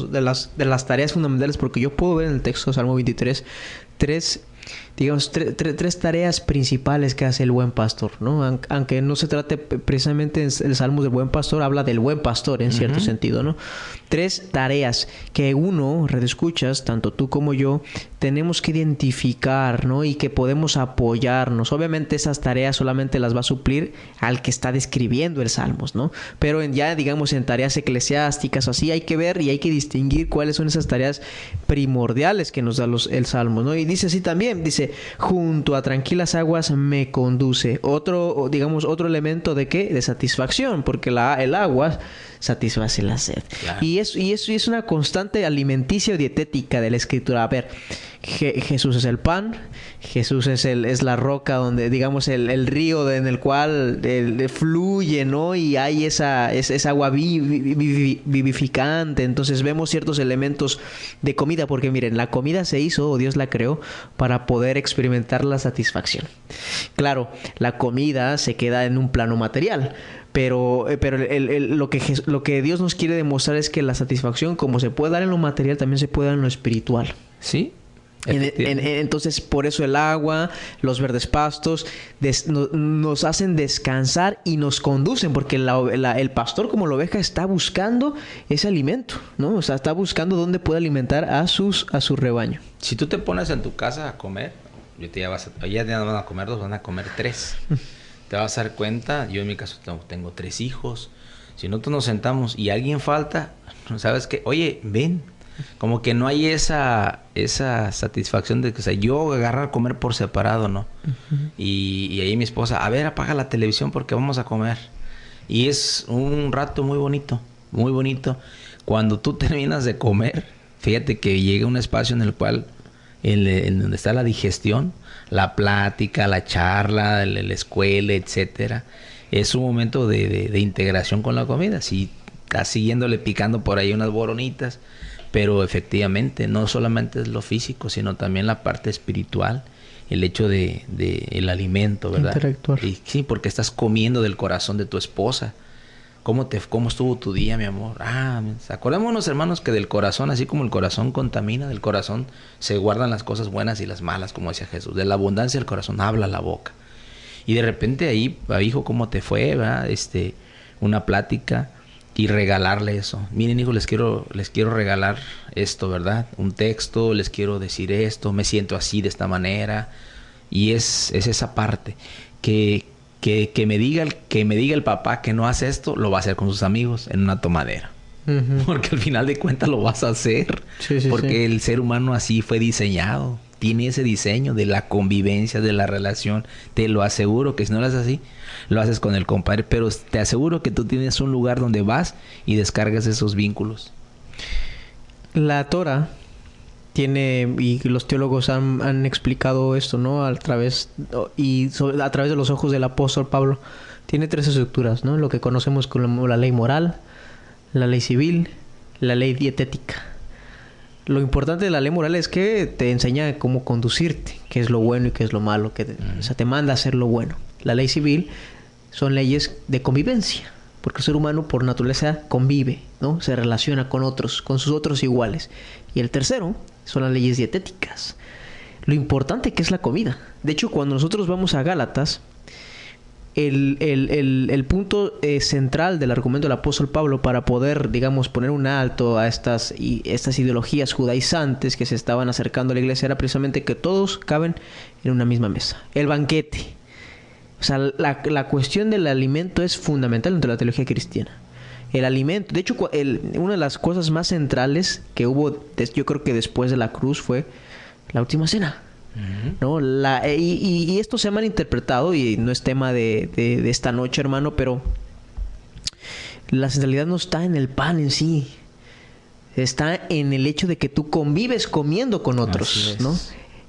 de las tareas fundamentales, porque yo puedo ver en el texto de Salmo 23 tres tareas principales que hace el buen pastor, ¿no? Aunque no se trate precisamente en el Salmo del buen pastor, habla del buen pastor en cierto sentido, ¿no? 3 tareas que uno, redescuchas, tanto tú como yo, tenemos que identificar, ¿no? Y que podemos apoyarnos. Obviamente esas tareas solamente las va a suplir al que está describiendo el Salmos, ¿no? Pero ya, digamos, en tareas eclesiásticas o así, hay que ver y hay que distinguir cuáles son esas tareas primordiales que nos da el Salmo, ¿no? Y dice así también, dice, dice, junto a tranquilas aguas me conduce. Otro elemento de ¿qué? De satisfacción, porque el agua satisface la sed. Claro. Y es una constante alimenticia o dietética de la Escritura. A ver, Jesús es el pan, Jesús es la roca donde, digamos, el río en el cual fluye, ¿no? Y hay esa agua vivificante. Entonces vemos ciertos elementos de comida, porque miren, la comida se hizo, o Dios la creó, para poder experimentar la satisfacción. Claro, la comida se queda en un plano material, pero lo que Dios nos quiere demostrar es que la satisfacción, como se puede dar en lo material, también se puede dar en lo espiritual. Sí. Entonces, por eso el agua, los verdes pastos nos hacen descansar y nos conducen, porque el pastor, como la oveja, está buscando ese alimento, ¿no? O sea, está buscando dónde puede alimentar a su rebaño. Si tú te pones en tu casa a comer, ya no van a comer 2, van a comer 3. Te vas a dar cuenta, yo en mi caso tengo 3 hijos. Si nosotros nos sentamos y alguien falta, ¿sabes qué? Oye, ven. Como que no hay esa satisfacción de que, o sea, yo agarrar a comer por separado, ¿no? Uh-huh. Y ahí mi esposa, a ver, apaga la televisión porque vamos a comer. Y es un rato muy bonito, muy bonito. Cuando tú terminas de comer, fíjate que llega un espacio en el cual, en donde está la digestión, la plática, la charla, la escuela, etcétera. Es un momento de integración con la comida. Si estás siguiéndole picando por ahí unas boronitas, pero efectivamente no solamente es lo físico, sino también la parte espiritual, el hecho de el alimento, ¿verdad? Interactuar. Y, sí, porque estás comiendo del corazón de tu esposa. ¿Cómo estuvo tu día, mi amor? Acordémonos, hermanos, que del corazón, así como el corazón contamina, del corazón se guardan las cosas buenas y las malas, como decía Jesús. De la abundancia del corazón habla la boca. Y de repente ahí, hijo, ¿cómo te fue? ¿Verdad? Una plática. Y regalarle eso. Miren, hijo, les quiero regalar esto, ¿verdad? Un texto, les quiero decir esto, me siento así, de esta manera. Y es esa parte. Que me diga el papá que no hace esto, lo va a hacer con sus amigos en una tomadera. Uh-huh. Porque al final de cuentas lo vas a hacer. Sí, porque el ser humano así fue diseñado. Tiene ese diseño de la convivencia, de la relación. Te lo aseguro que si no lo haces así, lo haces con el compadre. Pero te aseguro que tú tienes un lugar donde vas y descargas esos vínculos. La Torah tiene, y los teólogos han explicado esto, ¿no? A través de los ojos del apóstol Pablo. Tiene 3 estructuras, ¿no? Lo que conocemos como la ley moral, la ley civil, la ley dietética. Lo importante de la ley moral es que te enseña cómo conducirte, qué es lo bueno y qué es lo malo, o sea, te manda a hacer lo bueno. La ley civil son leyes de convivencia, porque el ser humano por naturaleza convive, ¿no? Se relaciona con otros, con sus otros iguales. Y el tercero son las leyes dietéticas. Lo importante que es la comida. De hecho, cuando nosotros vamos a Gálatas, el punto central del argumento del apóstol Pablo para poder, digamos, poner un alto a estas ideologías judaizantes que se estaban acercando a la iglesia era precisamente que todos caben en una misma mesa. El banquete. O sea, la cuestión del alimento es fundamental dentro de la teología cristiana. El alimento. De hecho, una de las cosas más centrales que hubo, yo creo que después de la cruz, fue la última cena. ¿No? Y esto se ha malinterpretado y no es tema de esta noche, hermano, pero la centralidad no está en el pan en sí, está en el hecho de que tú convives comiendo con otros, ¿no?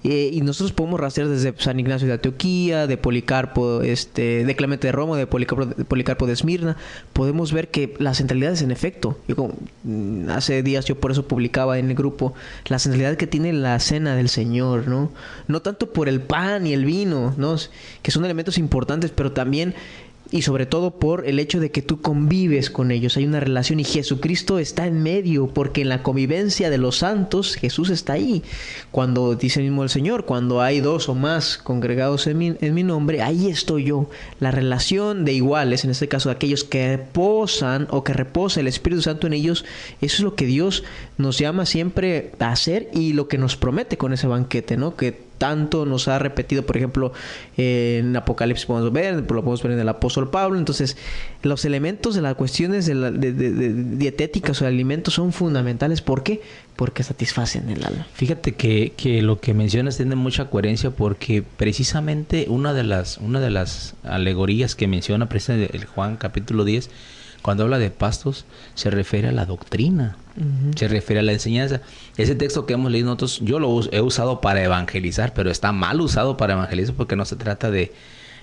Y nosotros podemos rastrear desde San Ignacio de Antioquía, de Policarpo, de Clemente de Roma, de Policarpo de Esmirna. Podemos ver que la centralidad es en efecto. Hace días yo por eso publicaba en el grupo la centralidad que tiene la cena del Señor, ¿no? No tanto por el pan y el vino, ¿no? Que son elementos importantes, pero también y sobre todo por el hecho de que tú convives con ellos. Hay una relación y Jesucristo está en medio, porque en la convivencia de los santos Jesús está ahí. Cuando dice mismo el Señor, cuando hay 2 o más congregados en mi nombre, ahí estoy yo. La relación de iguales, en este caso de aquellos que reposan o que reposa el Espíritu Santo en ellos, eso es lo que Dios nos llama siempre a hacer y lo que nos promete con ese banquete, ¿no? Que tanto nos ha repetido, por ejemplo, en Apocalipsis podemos ver, lo podemos ver en el apóstol Pablo. Entonces, los elementos de las cuestiones de dietéticas o de alimentos son fundamentales. ¿Por qué? Porque satisfacen el alma. Fíjate que lo que mencionas tiene mucha coherencia, porque precisamente una de las alegorías que menciona precisamente el Juan capítulo 10, cuando habla de pastos, se refiere a la doctrina, se refiere a la enseñanza. Ese texto que hemos leído nosotros, yo lo he usado para evangelizar, pero está mal usado para evangelizar, porque no se trata de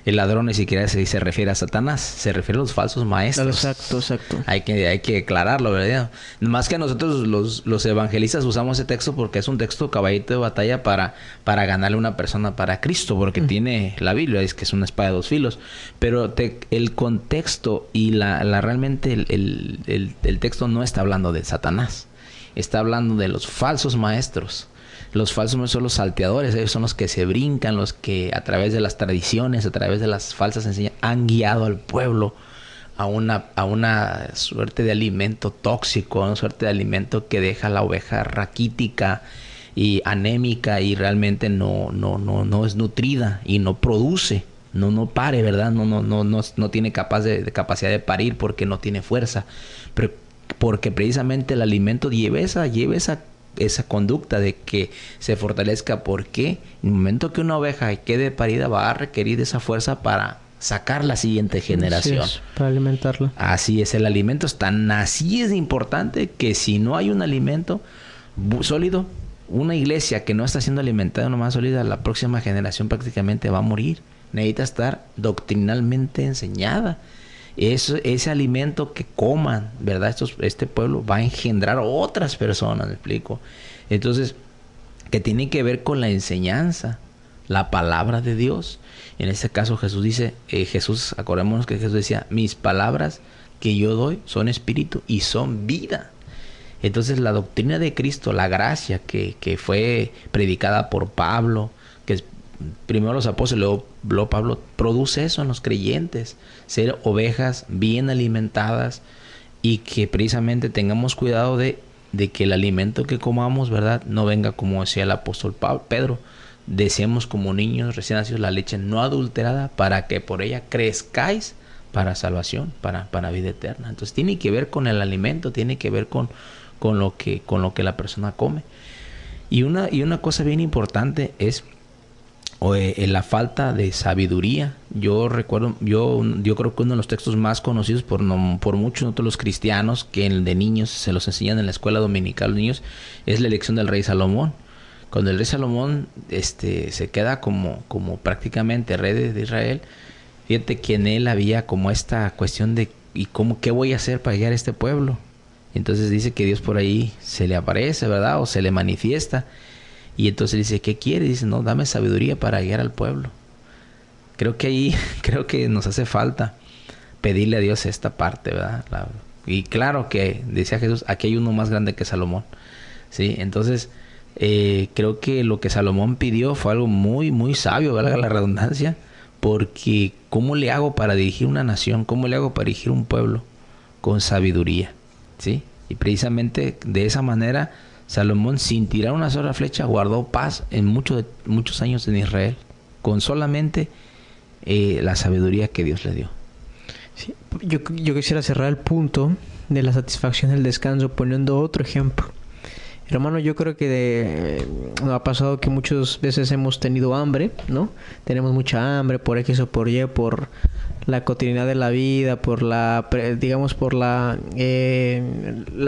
el ladrón, ni siquiera se refiere a Satanás, se refiere a los falsos maestros. Exacto. Hay que aclararlo, ¿verdad? Más que nosotros los evangelistas usamos ese texto porque es un texto caballito de batalla para ganarle a una persona para Cristo, porque tiene la Biblia, es que es una espada de dos filos. Pero el contexto y realmente el texto no está hablando de Satanás, está hablando de los falsos maestros. Los falsos maestros son los salteadores, ellos son los que se brincan, los que a través de las tradiciones, a través de las falsas enseñanzas, han guiado al pueblo a una suerte de alimento tóxico, a una suerte de alimento que deja a la oveja raquítica y anémica, y realmente no es nutrida y no produce, no pare, ¿verdad? No tiene capacidad de parir porque no tiene fuerza, pero porque precisamente el alimento lleva esa conducta de que se fortalezca, porque en el momento que una oveja quede parida va a requerir esa fuerza para sacar la siguiente generación. Así es, para alimentarla. Así es, el alimento así es importante que si no hay un alimento sólido, una iglesia que no está siendo alimentada no más sólida, la próxima generación prácticamente va a morir. Necesita estar doctrinalmente enseñada. Ese alimento que coman, ¿verdad? Este pueblo va a engendrar otras personas, ¿me explico? Entonces, que tiene que ver con la enseñanza, la palabra de Dios. En este caso Jesús dice, acordémonos que Jesús decía, mis palabras que yo doy son espíritu y son vida. Entonces la doctrina de Cristo, la gracia que fue predicada por Pablo, que primero los apóstoles, luego Pablo, produce eso en los creyentes, ser ovejas bien alimentadas, y que precisamente tengamos cuidado de que el alimento que comamos, ¿verdad?, no venga, como decía el apóstol Pedro, deseemos como niños recién nacidos la leche no adulterada, para que por ella crezcáis para salvación, para vida eterna. Entonces tiene que ver con el alimento, tiene que ver con lo que la persona come. Y una cosa bien importante es la falta de sabiduría. Yo creo que uno de los textos más conocidos por muchos de los cristianos, que de niños se los enseñan en la escuela dominical a los niños, es la elección del rey Salomón. Cuando el rey Salomón se queda como prácticamente rey de Israel, fíjate que en él había como esta cuestión de ¿qué voy a hacer para guiar a este pueblo? Entonces dice que Dios por ahí se le aparece, ¿verdad? O se le manifiesta. Y entonces dice, ¿qué quiere? Dice, no, dame sabiduría para guiar al pueblo. Creo que nos hace falta pedirle a Dios esta parte, ¿verdad? Y claro que, decía Jesús, aquí hay uno más grande que Salomón, ¿sí? Entonces, creo que lo que Salomón pidió fue algo muy, muy sabio, valga la redundancia, porque ¿cómo le hago para dirigir una nación? ¿Cómo le hago para dirigir un pueblo? Con sabiduría, ¿sí? Y precisamente de esa manera Salomón, sin tirar una sola flecha, guardó paz en muchos años en Israel, con solamente la sabiduría que Dios le dio. Sí, yo quisiera cerrar el punto de la satisfacción del descanso poniendo otro ejemplo. Hermano, yo creo que nos ha pasado que muchas veces hemos tenido hambre, ¿no? Tenemos mucha hambre por X o por Y, por la cotidianidad de la vida, por la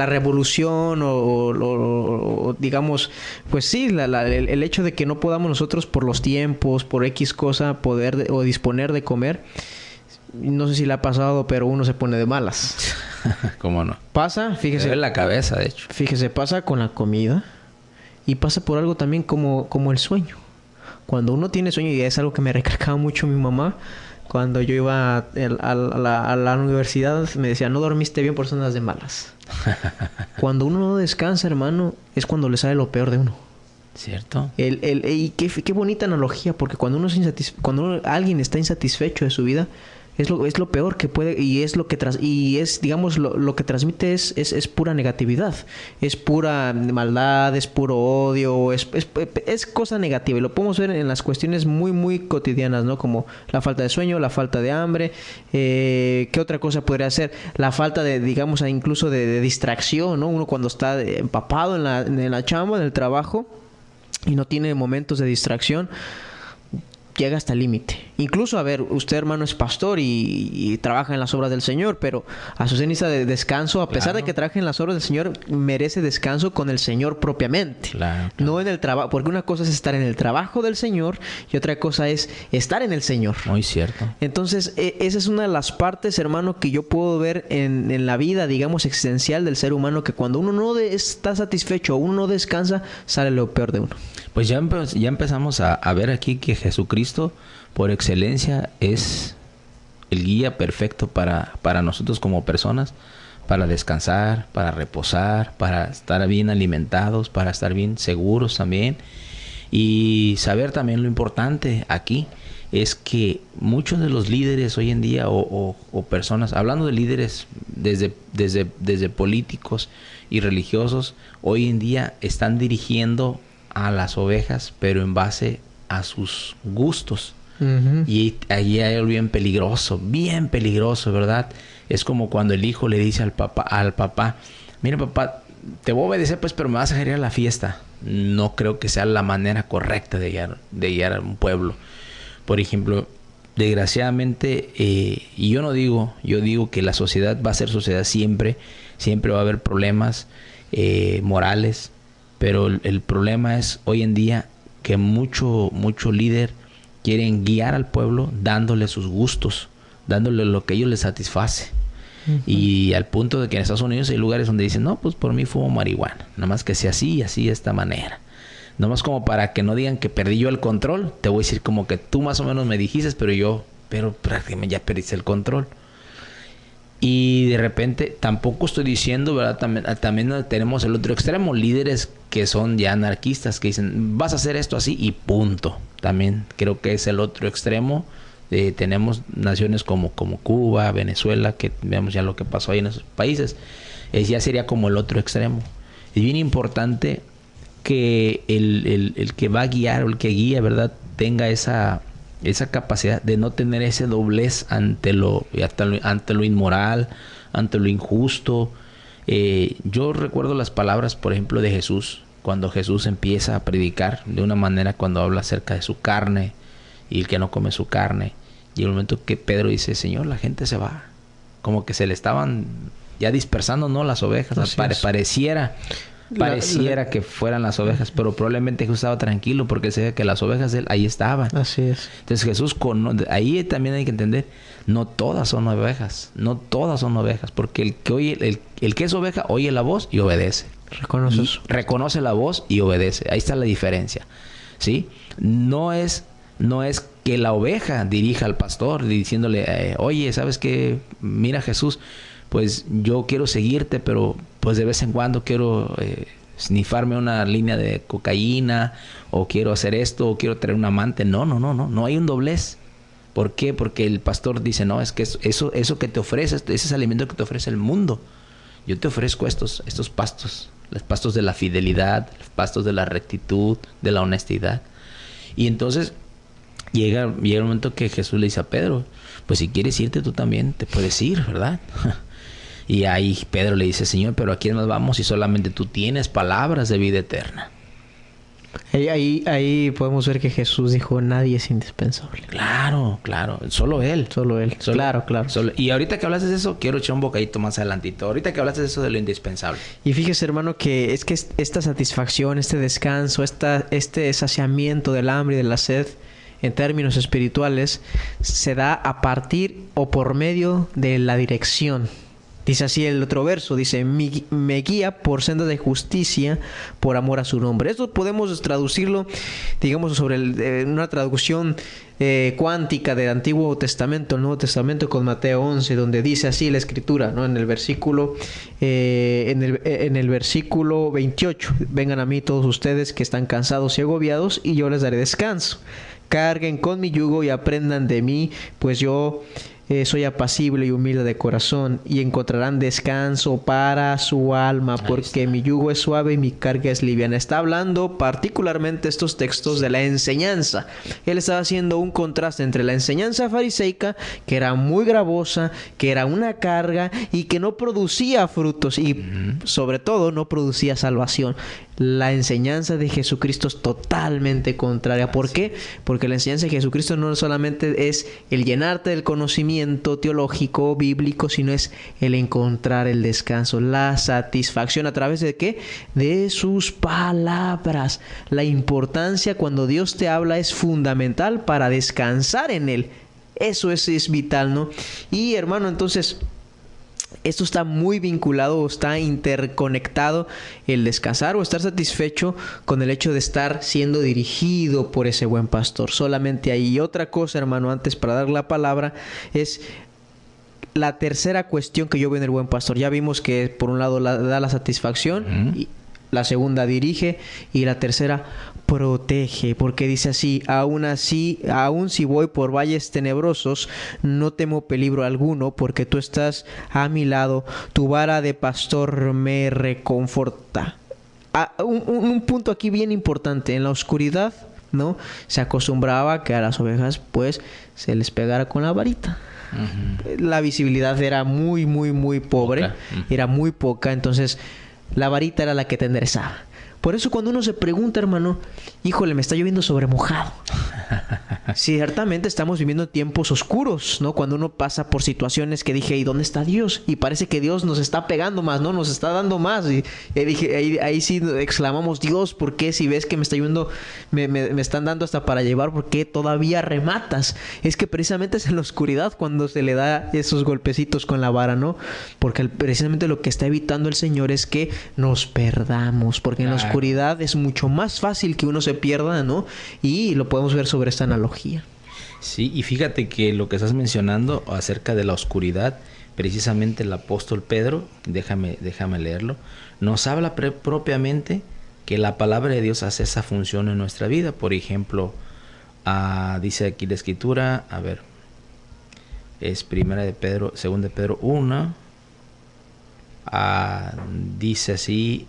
revolución o digamos, pues sí, el hecho de que no podamos nosotros por los tiempos, por X cosa, poder o disponer de comer. No sé si le ha pasado, pero uno se pone de malas. ¿Cómo no? Pasa, fíjese. Me duele la cabeza, de hecho. Fíjese, pasa con la comida y pasa por algo también como el sueño. Cuando uno tiene sueño, y es algo que me recalcaba mucho mi mamá, cuando yo iba a la universidad, me decía, no dormiste bien por zonas de malas. Cuando uno no descansa, hermano, es cuando le sale lo peor de uno. ¿Cierto? Y qué bonita analogía, porque cuando alguien está insatisfecho de su vida, Es lo peor que puede, y es lo que digamos, lo que transmite es pura negatividad, es pura maldad, es puro odio, es cosa negativa, y lo podemos ver en las cuestiones muy, muy cotidianas, ¿no? Como la falta de sueño, la falta de hambre, ¿qué otra cosa podría ser? La falta de, digamos, incluso de distracción, ¿no? Uno cuando está empapado en la chamba, en el trabajo, y no tiene momentos de distracción, llega hasta el límite. Incluso, a ver, usted, hermano, es pastor y trabaja en las obras del Señor, pero a su ceniza de descanso, a pesar de que trabaje en las obras del Señor, merece descanso con el Señor propiamente. Claro. No en el trabajo, porque una cosa es estar en el trabajo del Señor y otra cosa es estar en el Señor. Muy cierto. Entonces, esa es una de las partes, hermano, que yo puedo ver en la vida, digamos, existencial del ser humano, que cuando uno no está satisfecho, uno no descansa, sale lo peor de uno. Pues ya empezamos a ver aquí que Jesucristo, por excelencia, es el guía perfecto para nosotros como personas, para descansar, para reposar, para estar bien alimentados, para estar bien seguros también. Y saber también lo importante aquí es que muchos de los líderes hoy en día o personas, hablando de líderes desde políticos y religiosos, hoy en día están dirigiendo a las ovejas, pero en base a sus gustos. Uh-huh. Y allí hay algo bien peligroso, ¿verdad? Es como cuando el hijo le dice al papá, mira, papá, te voy a obedecer, pues, pero me vas a ir a la fiesta. No creo que sea la manera correcta de guiar a un pueblo. Por ejemplo, desgraciadamente, y yo digo que la sociedad va a ser sociedad siempre va a haber problemas morales, pero el problema es hoy en día que mucho líder quieren guiar al pueblo dándole sus gustos, dándole lo que a ellos les satisface. Uh-huh. Y al punto de que en Estados Unidos hay lugares donde dicen, no, pues por mí fumo marihuana, nomás que sea así y así de esta manera. Nomás como para que no digan que perdí yo el control, te voy a decir como que tú más o menos me dijiste, pero prácticamente ya perdiste el control. Y de repente, tampoco estoy diciendo, ¿verdad? También tenemos el otro extremo, líderes que son ya anarquistas, que dicen, vas a hacer esto así y punto. También creo que es el otro extremo. Tenemos naciones como Cuba, Venezuela, que vemos ya lo que pasó ahí en esos países. Ya sería como el otro extremo. Es bien importante que el que va a guiar o el que guía, ¿verdad?, tenga esa capacidad de no tener ese doblez ante lo inmoral, ante lo injusto. Yo recuerdo las palabras, por ejemplo, de Jesús, cuando Jesús empieza a predicar de una manera, cuando habla acerca de su carne y el que no come su carne. Y el momento que Pedro dice, Señor, la gente se va, como que se le estaban ya dispersando, ¿no?, las ovejas. Pareciera que fueran las ovejas, pero probablemente Jesús estaba tranquilo porque se ve que las ovejas de él ahí estaban. Así es. Entonces Jesús, ahí también hay que entender, no todas son ovejas, porque el que es oveja oye la voz y obedece. Reconoce la voz y obedece. Ahí está la diferencia, ¿sí? No es que la oveja dirija al pastor diciéndole, oye, ¿sabes qué? Mira, Jesús, pues yo quiero seguirte, pero pues de vez en cuando quiero snifarme una línea de cocaína, o quiero hacer esto, o quiero traer un amante. No hay un doblez. ¿Por qué? Porque el pastor dice, no, es que eso que te ofrece, ese es el alimento que te ofrece el mundo. Yo te ofrezco estos pastos, los pastos de la fidelidad, los pastos de la rectitud, de la honestidad. Y entonces llega el momento que Jesús le dice a Pedro, pues si quieres irte tú también te puedes ir, ¿verdad? Y ahí Pedro le dice, Señor, pero ¿a quién nos vamos si solamente tú tienes palabras de vida eterna? Ahí podemos ver que Jesús dijo, nadie es indispensable. Claro, solo Él. Claro. Y ahorita que hablaste de eso, quiero echar un bocadito más adelantito. Ahorita que hablaste de eso de lo indispensable. Y fíjese, hermano, que es que esta satisfacción, este descanso, este saciamiento del hambre y de la sed, en términos espirituales, se da a partir o por medio de la dirección. Dice así el otro verso, dice, me guía por senda de justicia por amor a su nombre. Esto podemos traducirlo, digamos, sobre una traducción cuántica del Antiguo Testamento, el Nuevo Testamento, con Mateo 11, donde dice así la Escritura, ¿no? En el versículo versículo 28, vengan a mí todos ustedes que están cansados y agobiados, y yo les daré descanso. Carguen con mi yugo y aprendan de mí, pues yo soy apacible y humilde de corazón, y encontrarán descanso para su alma, porque mi yugo es suave y mi carga es liviana. Está hablando particularmente estos textos de la enseñanza. Él estaba haciendo un contraste entre la enseñanza fariseica, que era muy gravosa, que era una carga y que no producía frutos y sobre todo no producía salvación. La enseñanza de Jesucristo es totalmente contraria. ¿Por qué? Porque la enseñanza de Jesucristo no solamente es el llenarte del conocimiento teológico, bíblico, sino es el encontrar el descanso, la satisfacción. ¿A través de qué? De sus palabras. La importancia cuando Dios te habla es fundamental para descansar en Él. Eso es vital, ¿no? Y hermano, entonces, esto está muy vinculado, está interconectado, el descansar o estar satisfecho con el hecho de estar siendo dirigido por ese buen pastor. Solamente ahí. Y otra cosa, hermano, antes para dar la palabra, es la tercera cuestión que yo veo en el buen pastor. Ya vimos que por un lado da la satisfacción, y la segunda dirige, y la tercera protege, porque dice así: aún si voy por valles tenebrosos, no temo peligro alguno, porque tú estás a mi lado, tu vara de pastor me reconforta. Un punto aquí bien importante: en la oscuridad, ¿no? Se acostumbraba que a las ovejas pues se les pegara con la varita. La visibilidad era muy pobre, era muy poca, entonces la varita era la que te enderezaba. Por eso cuando uno se pregunta, hermano, híjole, me está lloviendo sobre mojado. Ciertamente estamos viviendo tiempos oscuros, ¿no? Cuando uno pasa por situaciones que dije, ¿y dónde está Dios? Y parece que Dios nos está pegando más, ¿no? Nos está dando más. Y dije, ahí sí exclamamos: Dios, ¿por qué si ves que me está lloviendo, me están dando hasta para llevar, ¿por qué todavía rematas? Es que precisamente es en la oscuridad cuando se le da esos golpecitos con la vara, ¿no? Porque precisamente lo que está evitando el Señor es que nos perdamos, porque en la oscuridad es mucho más fácil que uno se pierda, ¿no? Y lo podemos ver sobre esta analogía. Sí, y fíjate que lo que estás mencionando acerca de la oscuridad, precisamente el apóstol Pedro, déjame leerlo, nos habla propiamente que la palabra de Dios hace esa función en nuestra vida. Por ejemplo, dice aquí la escritura, es segunda de Pedro 1, dice así: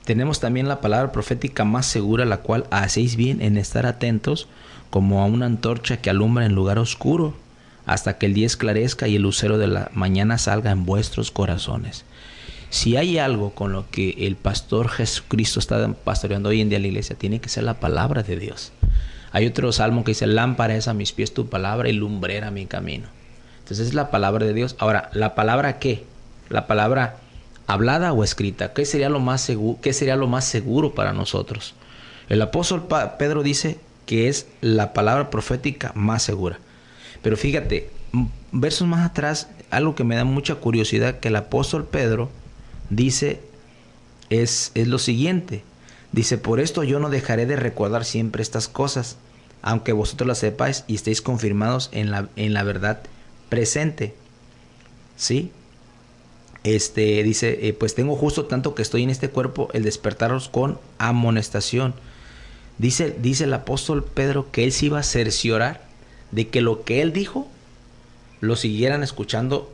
tenemos también la palabra profética más segura, la cual hacéis bien en estar atentos, como a una antorcha que alumbra en lugar oscuro, hasta que el día esclarezca y el lucero de la mañana salga en vuestros corazones. Si hay algo con lo que el pastor Jesucristo está pastoreando hoy en día la iglesia, tiene que ser la palabra de Dios. Hay otro salmo que dice: lámpara es a mis pies tu palabra y lumbrera mi camino. Entonces es la palabra de Dios. Ahora, ¿la palabra qué? La palabra ¿hablada o escrita? ¿Qué sería lo más seguro para nosotros? El apóstol Pedro dice que es la palabra profética más segura. Pero fíjate, versos más atrás, algo que me da mucha curiosidad que el apóstol Pedro dice es lo siguiente. Dice: por esto yo no dejaré de recordar siempre estas cosas, aunque vosotros las sepáis y estéis confirmados en la verdad presente. ¿Sí? Dice, pues tengo justo tanto que estoy en este cuerpo el despertaros con amonestación. Dice el apóstol Pedro que él se iba a cerciorar de que lo que él dijo lo siguieran escuchando.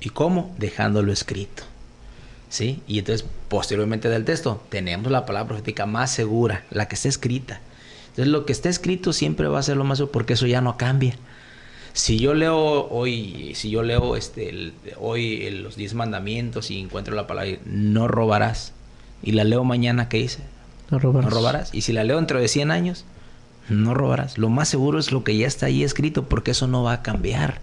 ¿Y cómo? Dejándolo escrito. ¿Sí? Y entonces, posteriormente del texto, tenemos la palabra profética más segura, la que está escrita. Entonces, lo que está escrito siempre va a ser lo más seguro, porque eso ya no cambia. Si yo leo hoy, los 10 mandamientos y encuentro la palabra no robarás, y la leo mañana, ¿qué dice? No robarás. Y si la leo dentro de 100 años, no robarás. Lo más seguro es lo que ya está ahí escrito, porque eso no va a cambiar.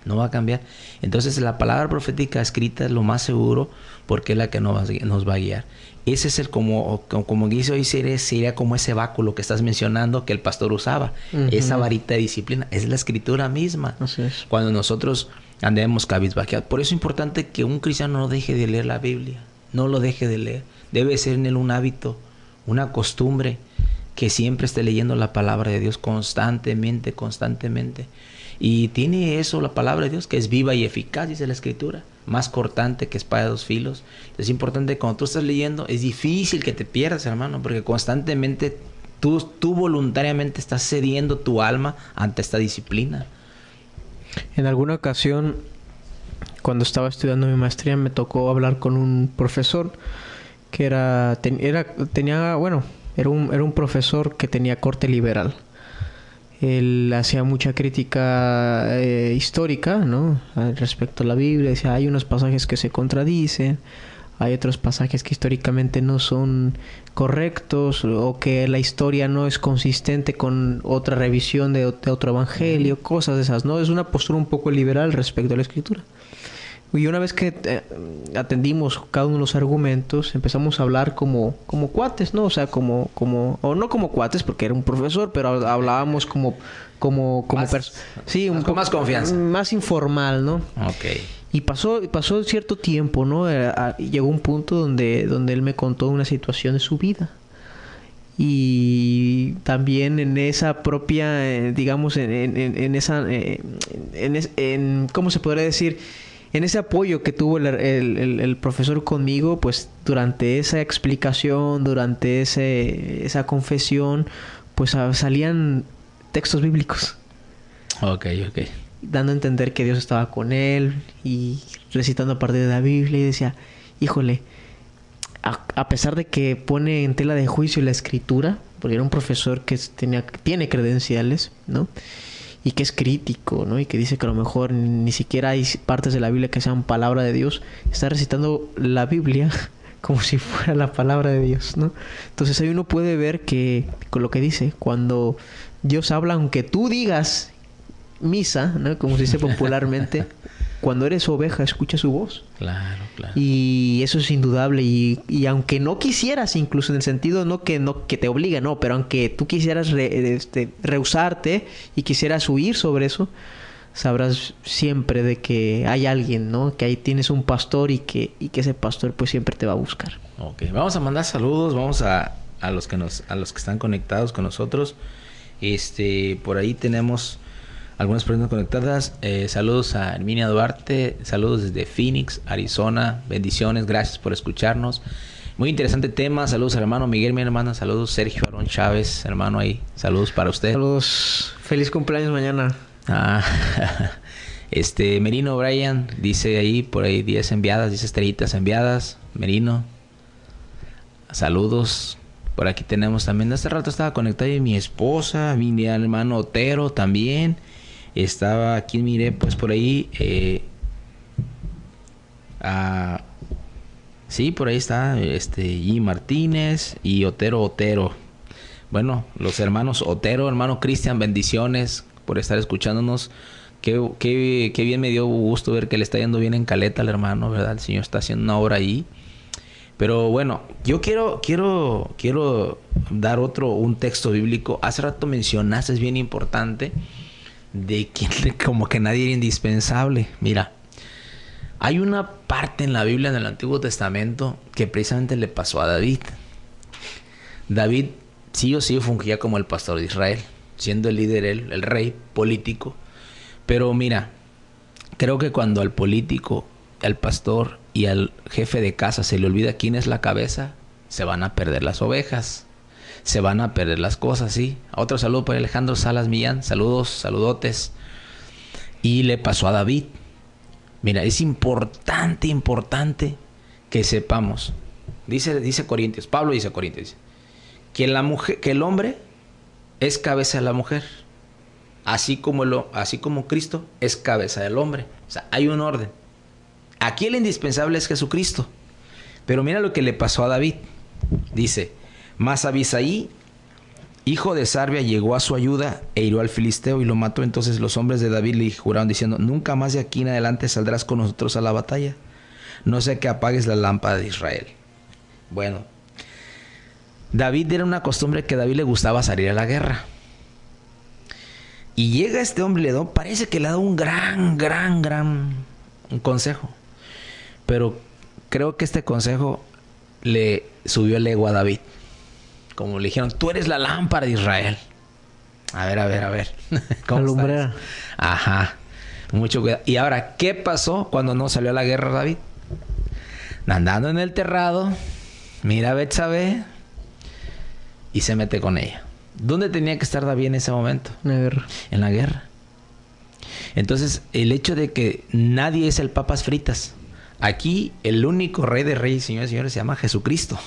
No va a cambiar. Entonces la palabra profética escrita es lo más seguro, porque es la que nos va a guiar. Ese es como dice hoy, sería como ese báculo que estás mencionando que el pastor usaba. Esa varita de disciplina es la escritura misma. Así es. Cuando nosotros andemos cabizbajeados. Por eso es importante que un cristiano no deje de leer la Biblia. No lo deje de leer. Debe ser en él un hábito, una costumbre, que siempre esté leyendo la palabra de Dios constantemente. Y tiene eso la palabra de Dios, que es viva y eficaz, dice la escritura, más cortante que espada de 2 filos. Es importante, cuando tú estás leyendo, es difícil que te pierdas, hermano, porque constantemente tú voluntariamente estás cediendo tu alma ante esta disciplina. En alguna ocasión, cuando estaba estudiando mi maestría, me tocó hablar con un profesor que era un profesor que tenía corte liberal. Él hacía mucha crítica histórica, ¿no? Respecto a la Biblia. Decía, hay unos pasajes que se contradicen, hay otros pasajes que históricamente no son correctos, o que la historia no es consistente con otra revisión de otro evangelio, cosas de esas, ¿no? Es una postura un poco liberal respecto a la escritura. Y una vez que atendimos cada uno de los argumentos, empezamos a hablar como cuates, ¿no? O sea, o no como cuates porque era un profesor, pero hablábamos sí, un poco más confianza. Más informal, ¿no? Ok. Y pasó cierto tiempo, ¿no? Llegó un punto donde él me contó una situación de su vida. Y también en esa propia, digamos, ¿cómo se podría decir? En ese apoyo que tuvo el profesor conmigo, pues durante esa explicación, durante esa confesión, pues salían textos bíblicos. Ok. Dando a entender que Dios estaba con él y recitando a partir de la Biblia, y decía, híjole, a pesar de que pone en tela de juicio la escritura, porque era un profesor que tiene credenciales, ¿no? Y que es crítico, ¿no? Y que dice que a lo mejor ni siquiera hay partes de la Biblia que sean palabra de Dios. Está recitando la Biblia como si fuera la palabra de Dios, ¿no? Entonces ahí uno puede ver que, con lo que dice, cuando Dios habla, aunque tú digas misa, ¿no? Como se dice popularmente, cuando eres oveja, escucha su voz. Claro. Y eso es indudable. Y aunque no quisieras, incluso en el sentido no que te obliga, no, pero aunque tú quisieras rehusarte y quisieras huir sobre eso, sabrás siempre de que hay alguien, ¿no? Que ahí tienes un pastor y que ese pastor pues siempre te va a buscar. Ok, vamos a mandar saludos, vamos a los que están conectados con nosotros. Por ahí tenemos algunas personas conectadas. Saludos a Herminia Duarte, saludos desde Phoenix, Arizona. Bendiciones, gracias por escucharnos. Muy interesante tema. Saludos al hermano Miguel, mi hermana. Saludos Sergio Arón Chávez, hermano ahí. Saludos para usted. Saludos. Feliz cumpleaños mañana. Merino Brian dice ahí, por ahí 10 enviadas, 10 estrellitas enviadas. Merino. Saludos. Por aquí tenemos también. Hace rato estaba conectada mi esposa, mi hermano Otero también. Estaba aquí, miré, pues por ahí. Sí, por ahí está G. Martínez y Otero. Bueno, los hermanos Otero, hermano Cristian, bendiciones por estar escuchándonos. Qué bien me dio gusto ver que le está yendo bien en Caleta al hermano, ¿verdad? El Señor está haciendo una obra ahí. Pero bueno, yo quiero dar un texto bíblico. Hace rato mencionaste, es bien importante, de que como que nadie era indispensable. Mira, hay una parte en la Biblia, en el Antiguo Testamento, que precisamente le pasó a David. David sí o sí fungía como el pastor de Israel, siendo el líder, el rey político. Pero mira, creo que cuando al político, al pastor y al jefe de casa se le olvida quién es la cabeza, se van a perder las ovejas, se van a perder las cosas, ¿sí? Otro saludo para Alejandro Salas Millán, saludotes. Y le pasó a David. Mira, es importante que sepamos. Dice Corintios, Pablo dice a Corintios, que el hombre es cabeza de la mujer, así como Cristo es cabeza del hombre. O sea, hay un orden. Aquí el indispensable es Jesucristo. Pero mira lo que le pasó a David. Dice, mas Abisaí, hijo de Sarbia, llegó a su ayuda e hirió al filisteo y lo mató. Entonces los hombres de David le juraron diciendo, nunca más de aquí en adelante saldrás con nosotros a la batalla, no sea que apagues la lámpara de Israel. Bueno, David era una costumbre que a David le gustaba salir a la guerra. Y llega este hombre, parece que le ha dado un gran consejo. Pero creo que este consejo le subió el ego a David. Como le dijeron, tú eres la lámpara de Israel. A ver. ¿Cómo lumbrera? Ajá. Mucho cuidado. Y ahora, ¿qué pasó cuando no salió a la guerra David? Andando en el terrado, mira a Betsabé y se mete con ella. ¿Dónde tenía que estar David en ese momento? En la guerra. En la guerra. Entonces, el hecho de que nadie es el papas fritas. Aquí el único rey de reyes, señores y señores, se llama Jesucristo.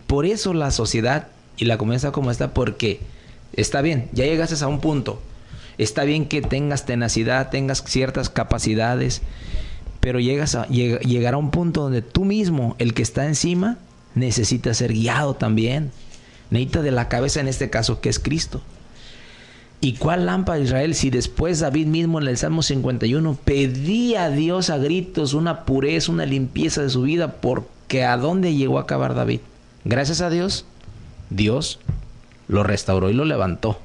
Por eso la sociedad y la comunidad está como está, porque está bien, ya llegaste a un punto. Está bien que tengas tenacidad, tengas ciertas capacidades, pero llegar a un punto donde tú mismo, el que está encima, necesita ser guiado también. Necesita de la cabeza, en este caso, que es Cristo. ¿Y cuál lámpara, Israel? Si después David mismo en el Salmo 51 pedía a Dios a gritos una pureza, una limpieza de su vida, porque ¿a dónde llegó a acabar David? Gracias a Dios, Dios lo restauró y lo levantó.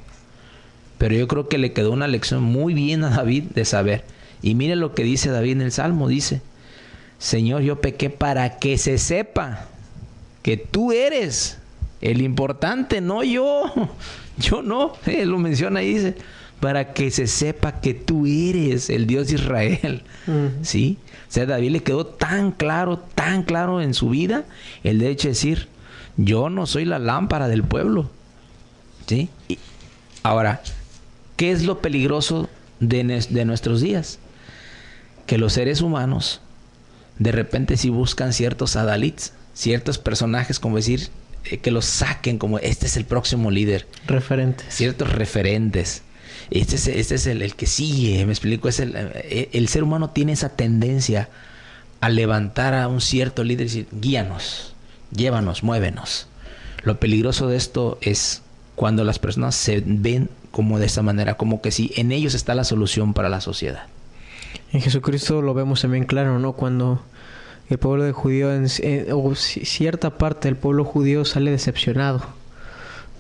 Pero yo creo que le quedó una lección muy bien a David de saber. Y mire lo que dice David en el Salmo, dice: Señor, yo pequé para que se sepa que tú eres el importante, no yo. Yo no. Él lo menciona ahí, dice: para que se sepa que tú eres el Dios de Israel. ¿Sí? O sea, a David le quedó tan claro en su vida el derecho de decir: yo no soy la lámpara del pueblo. ¿Sí? Y ahora, ¿qué es lo peligroso de nuestros días? Que los seres humanos de repente sí buscan ciertos adalits, ciertos personajes, como decir, que los saquen como este es el próximo líder. Referentes. Ciertos referentes. Este es el que sigue, me explico. El ser humano tiene esa tendencia a levantar a un cierto líder y decir: guíanos, llévanos, muévenos. Lo peligroso de esto es cuando las personas se ven como de esta manera, como que sí, en ellos está la solución para la sociedad. En Jesucristo lo vemos también claro, ¿no? Cuando el pueblo de judío, o cierta parte del pueblo judío sale decepcionado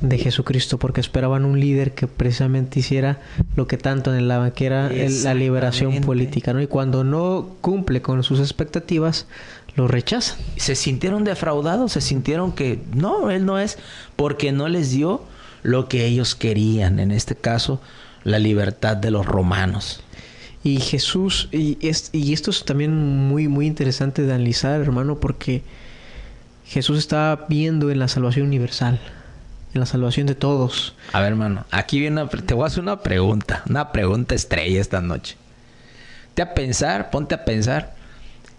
de Jesucristo porque esperaban un líder que precisamente hiciera lo que tanto anhelaban, que era la liberación política, ¿no? Y cuando no cumple con sus expectativas, lo rechazan. Se sintieron defraudados, se sintieron que no, él no es, porque no les dio lo que ellos querían, en este caso, la libertad de los romanos. Y Jesús, y esto es también muy, muy interesante de analizar, hermano, porque Jesús estaba viendo en la salvación universal, en la salvación de todos. A ver, hermano, aquí viene te voy a hacer una pregunta estrella esta noche. Ponte a pensar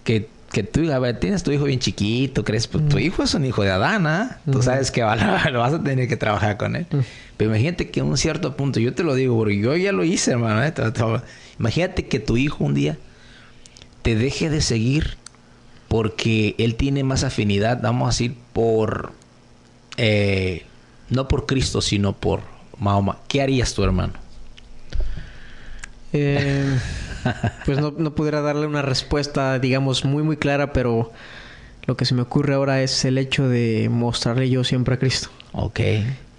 que tú, a ver, tienes tu hijo bien chiquito, ¿crees? Pues tu hijo es un hijo de Adán, ¿ah? Tú sabes que lo vas a tener que trabajar con él. Pero imagínate que en un cierto punto, yo te lo digo, porque yo ya lo hice, hermano. Imagínate que tu hijo un día te deje de seguir porque él tiene más afinidad, vamos a decir, no por Cristo, sino por Mahoma. ¿Qué harías tú, hermano? Pues no pudiera darle una respuesta, digamos, muy, muy clara, pero lo que se me ocurre ahora es el hecho de mostrarle yo siempre a Cristo. Ok.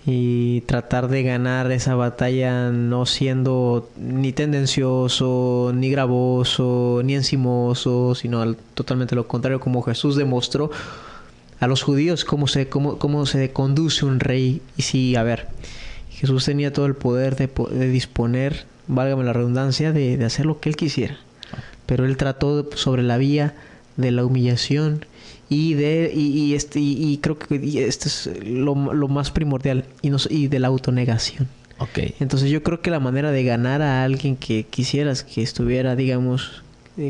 Y tratar de ganar esa batalla no siendo ni tendencioso, ni gravoso, ni encimoso, sino totalmente lo contrario, como Jesús demostró a los judíos cómo se conduce un rey. Y sí, a ver, Jesús tenía todo el poder de disponer, válgame la redundancia, de hacer lo que él quisiera. Pero él trató sobre la vía de la humillación y creo que este es lo más primordial, y de la autonegación. Okay. Entonces yo creo que la manera de ganar a alguien que quisieras que estuviera, digamos,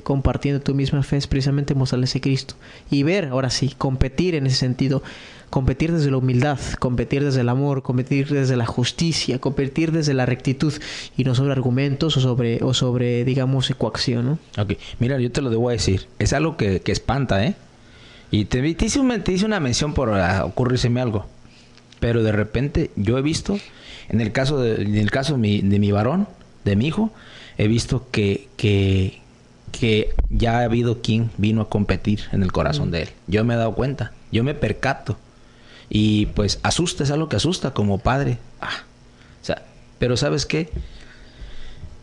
compartiendo tu misma fe es precisamente mostrarle ese Cristo. Y ver, ahora sí, competir en ese sentido. Competir desde la humildad, competir desde el amor, competir desde la justicia, competir desde la rectitud y no sobre argumentos o sobre digamos, coacción, ¿no? Ok, mira, yo te lo debo decir. Es algo que espanta, ¿eh? Y te hice una mención por ocurrírseme algo. Pero de repente yo he visto, en el caso de mi varón, de mi hijo, he visto que ya ha habido quien vino a competir en el corazón de él. Yo me he dado cuenta, yo me percato. Y pues asusta, es algo que asusta como padre. O sea, pero ¿sabes qué?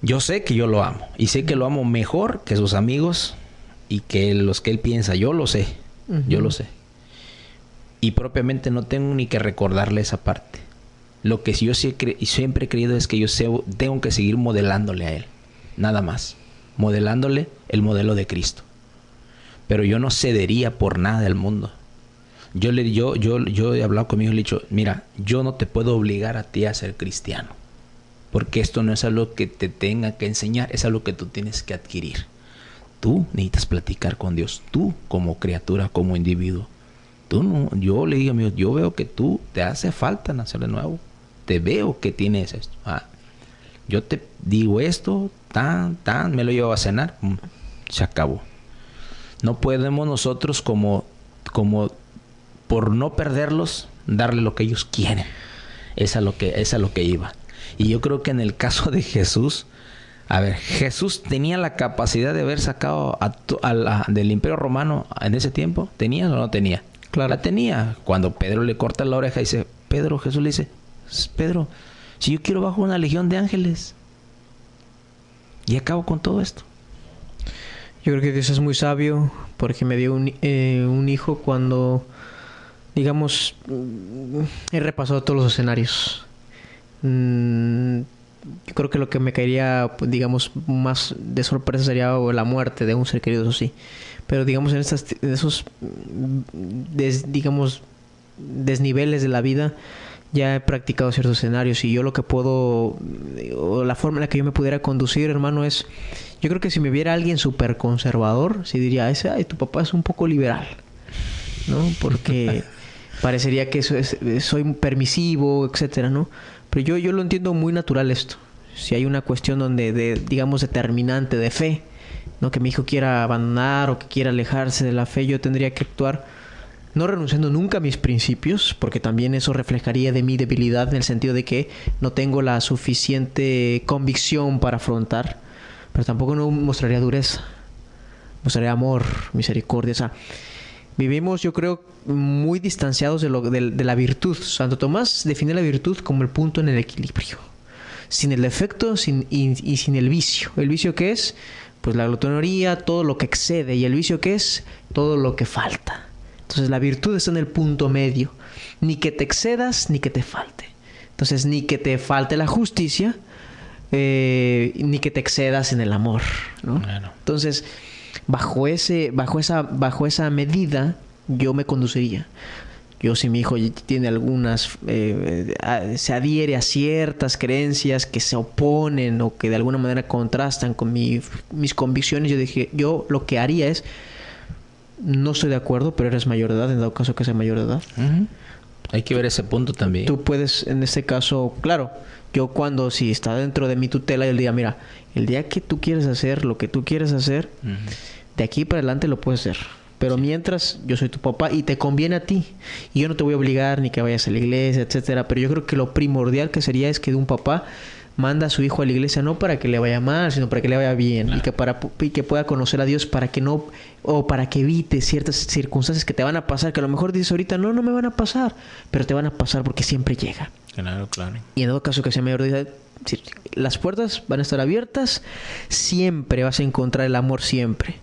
Yo sé que yo lo amo. Y sé que lo amo mejor que sus amigos y que los que él piensa. Yo lo sé. Yo lo sé. Y propiamente no tengo ni que recordarle esa parte. Lo que yo siempre he creído es que yo tengo que seguir modelándole a él. Nada más. Modelándole el modelo de Cristo. Pero yo no cedería por nada del mundo. Yo he hablado conmigo y le he dicho: mira, yo no te puedo obligar a ti a ser cristiano. Porque esto no es algo que te tenga que enseñar, es algo que tú tienes que adquirir. Tú necesitas platicar con Dios, tú como criatura, como individuo. Tú no, yo le digo a mi Dios, yo veo que tú te hace falta nacer de nuevo. Te veo que tienes esto. Yo te digo esto, me lo llevo a cenar, se acabó. No podemos nosotros como por no perderlos, darle lo que ellos quieren. Es a lo que iba. Y yo creo que en el caso de Jesús, Jesús tenía la capacidad de haber sacado del Imperio Romano en ese tiempo. ¿Tenía o no tenía? Claro. La tenía. Cuando Pedro le corta la oreja, dice, Jesús le dice, Pedro, si yo quiero bajo una legión de ángeles y acabo con todo esto. Yo creo que Dios es muy sabio porque me dio un hijo cuando, digamos, he repasado todos los escenarios. Yo creo que lo que me caería, digamos, más de sorpresa sería la muerte de un ser querido, eso sí. Pero digamos, en esos digamos, desniveles de la vida, ya he practicado ciertos escenarios y yo lo que puedo, o la forma en la que yo me pudiera conducir, hermano, es, yo creo que si me viera alguien súper conservador, sí diría, tu papá es un poco liberal, ¿no? Porque parecería que soy permisivo, etcétera, ¿no? Pero yo lo entiendo muy natural esto. Si hay una cuestión digamos, determinante de fe, ¿no? Que mi hijo quiera abandonar o que quiera alejarse de la fe, yo tendría que actuar no renunciando nunca a mis principios, porque también eso reflejaría de mi debilidad en el sentido de que no tengo la suficiente convicción para afrontar, pero tampoco no mostraría dureza, mostraría amor, misericordia. O sea, vivimos, yo creo, muy distanciados de la virtud. Santo Tomás define la virtud como el punto en el equilibrio, sin el defecto y sin el vicio. ¿El vicio qué es? Pues la glotonería, todo lo que excede. ¿Y el vicio qué es? Todo lo que falta. Entonces la virtud está en el punto medio. Ni que te excedas, ni que te falte. Entonces, ni que te falte la justicia, ni que te excedas en el amor, ¿no? Bueno. Entonces, bajo esa medida, yo me conduciría. Yo, si mi hijo tiene algunas, se adhiere a ciertas creencias que se oponen o que de alguna manera contrastan con mis convicciones, yo lo que haría es, no estoy de acuerdo, pero eres mayor de edad, en dado caso que sea mayor de edad. Uh-huh. Hay que ver ese punto también. Tú puedes, en este caso, claro, yo si está dentro de mi tutela, yo le diría, mira, el día que tú quieres hacer lo que tú quieres hacer, uh-huh, de aquí para adelante lo puedes hacer. Pero mientras, yo soy tu papá y te conviene a ti. Y yo no te voy a obligar ni que vayas a la iglesia, etcétera. Pero yo creo que lo primordial que sería es que un papá manda a su hijo a la iglesia no para que le vaya mal, sino para que le vaya bien. Claro. Y que pueda conocer a Dios para que evite ciertas circunstancias que te van a pasar. Que a lo mejor dices ahorita, no me van a pasar. Pero te van a pasar porque siempre llega. Claro. Y en todo caso que sea mayor de edad, las puertas van a estar abiertas. Siempre vas a encontrar el amor, siempre.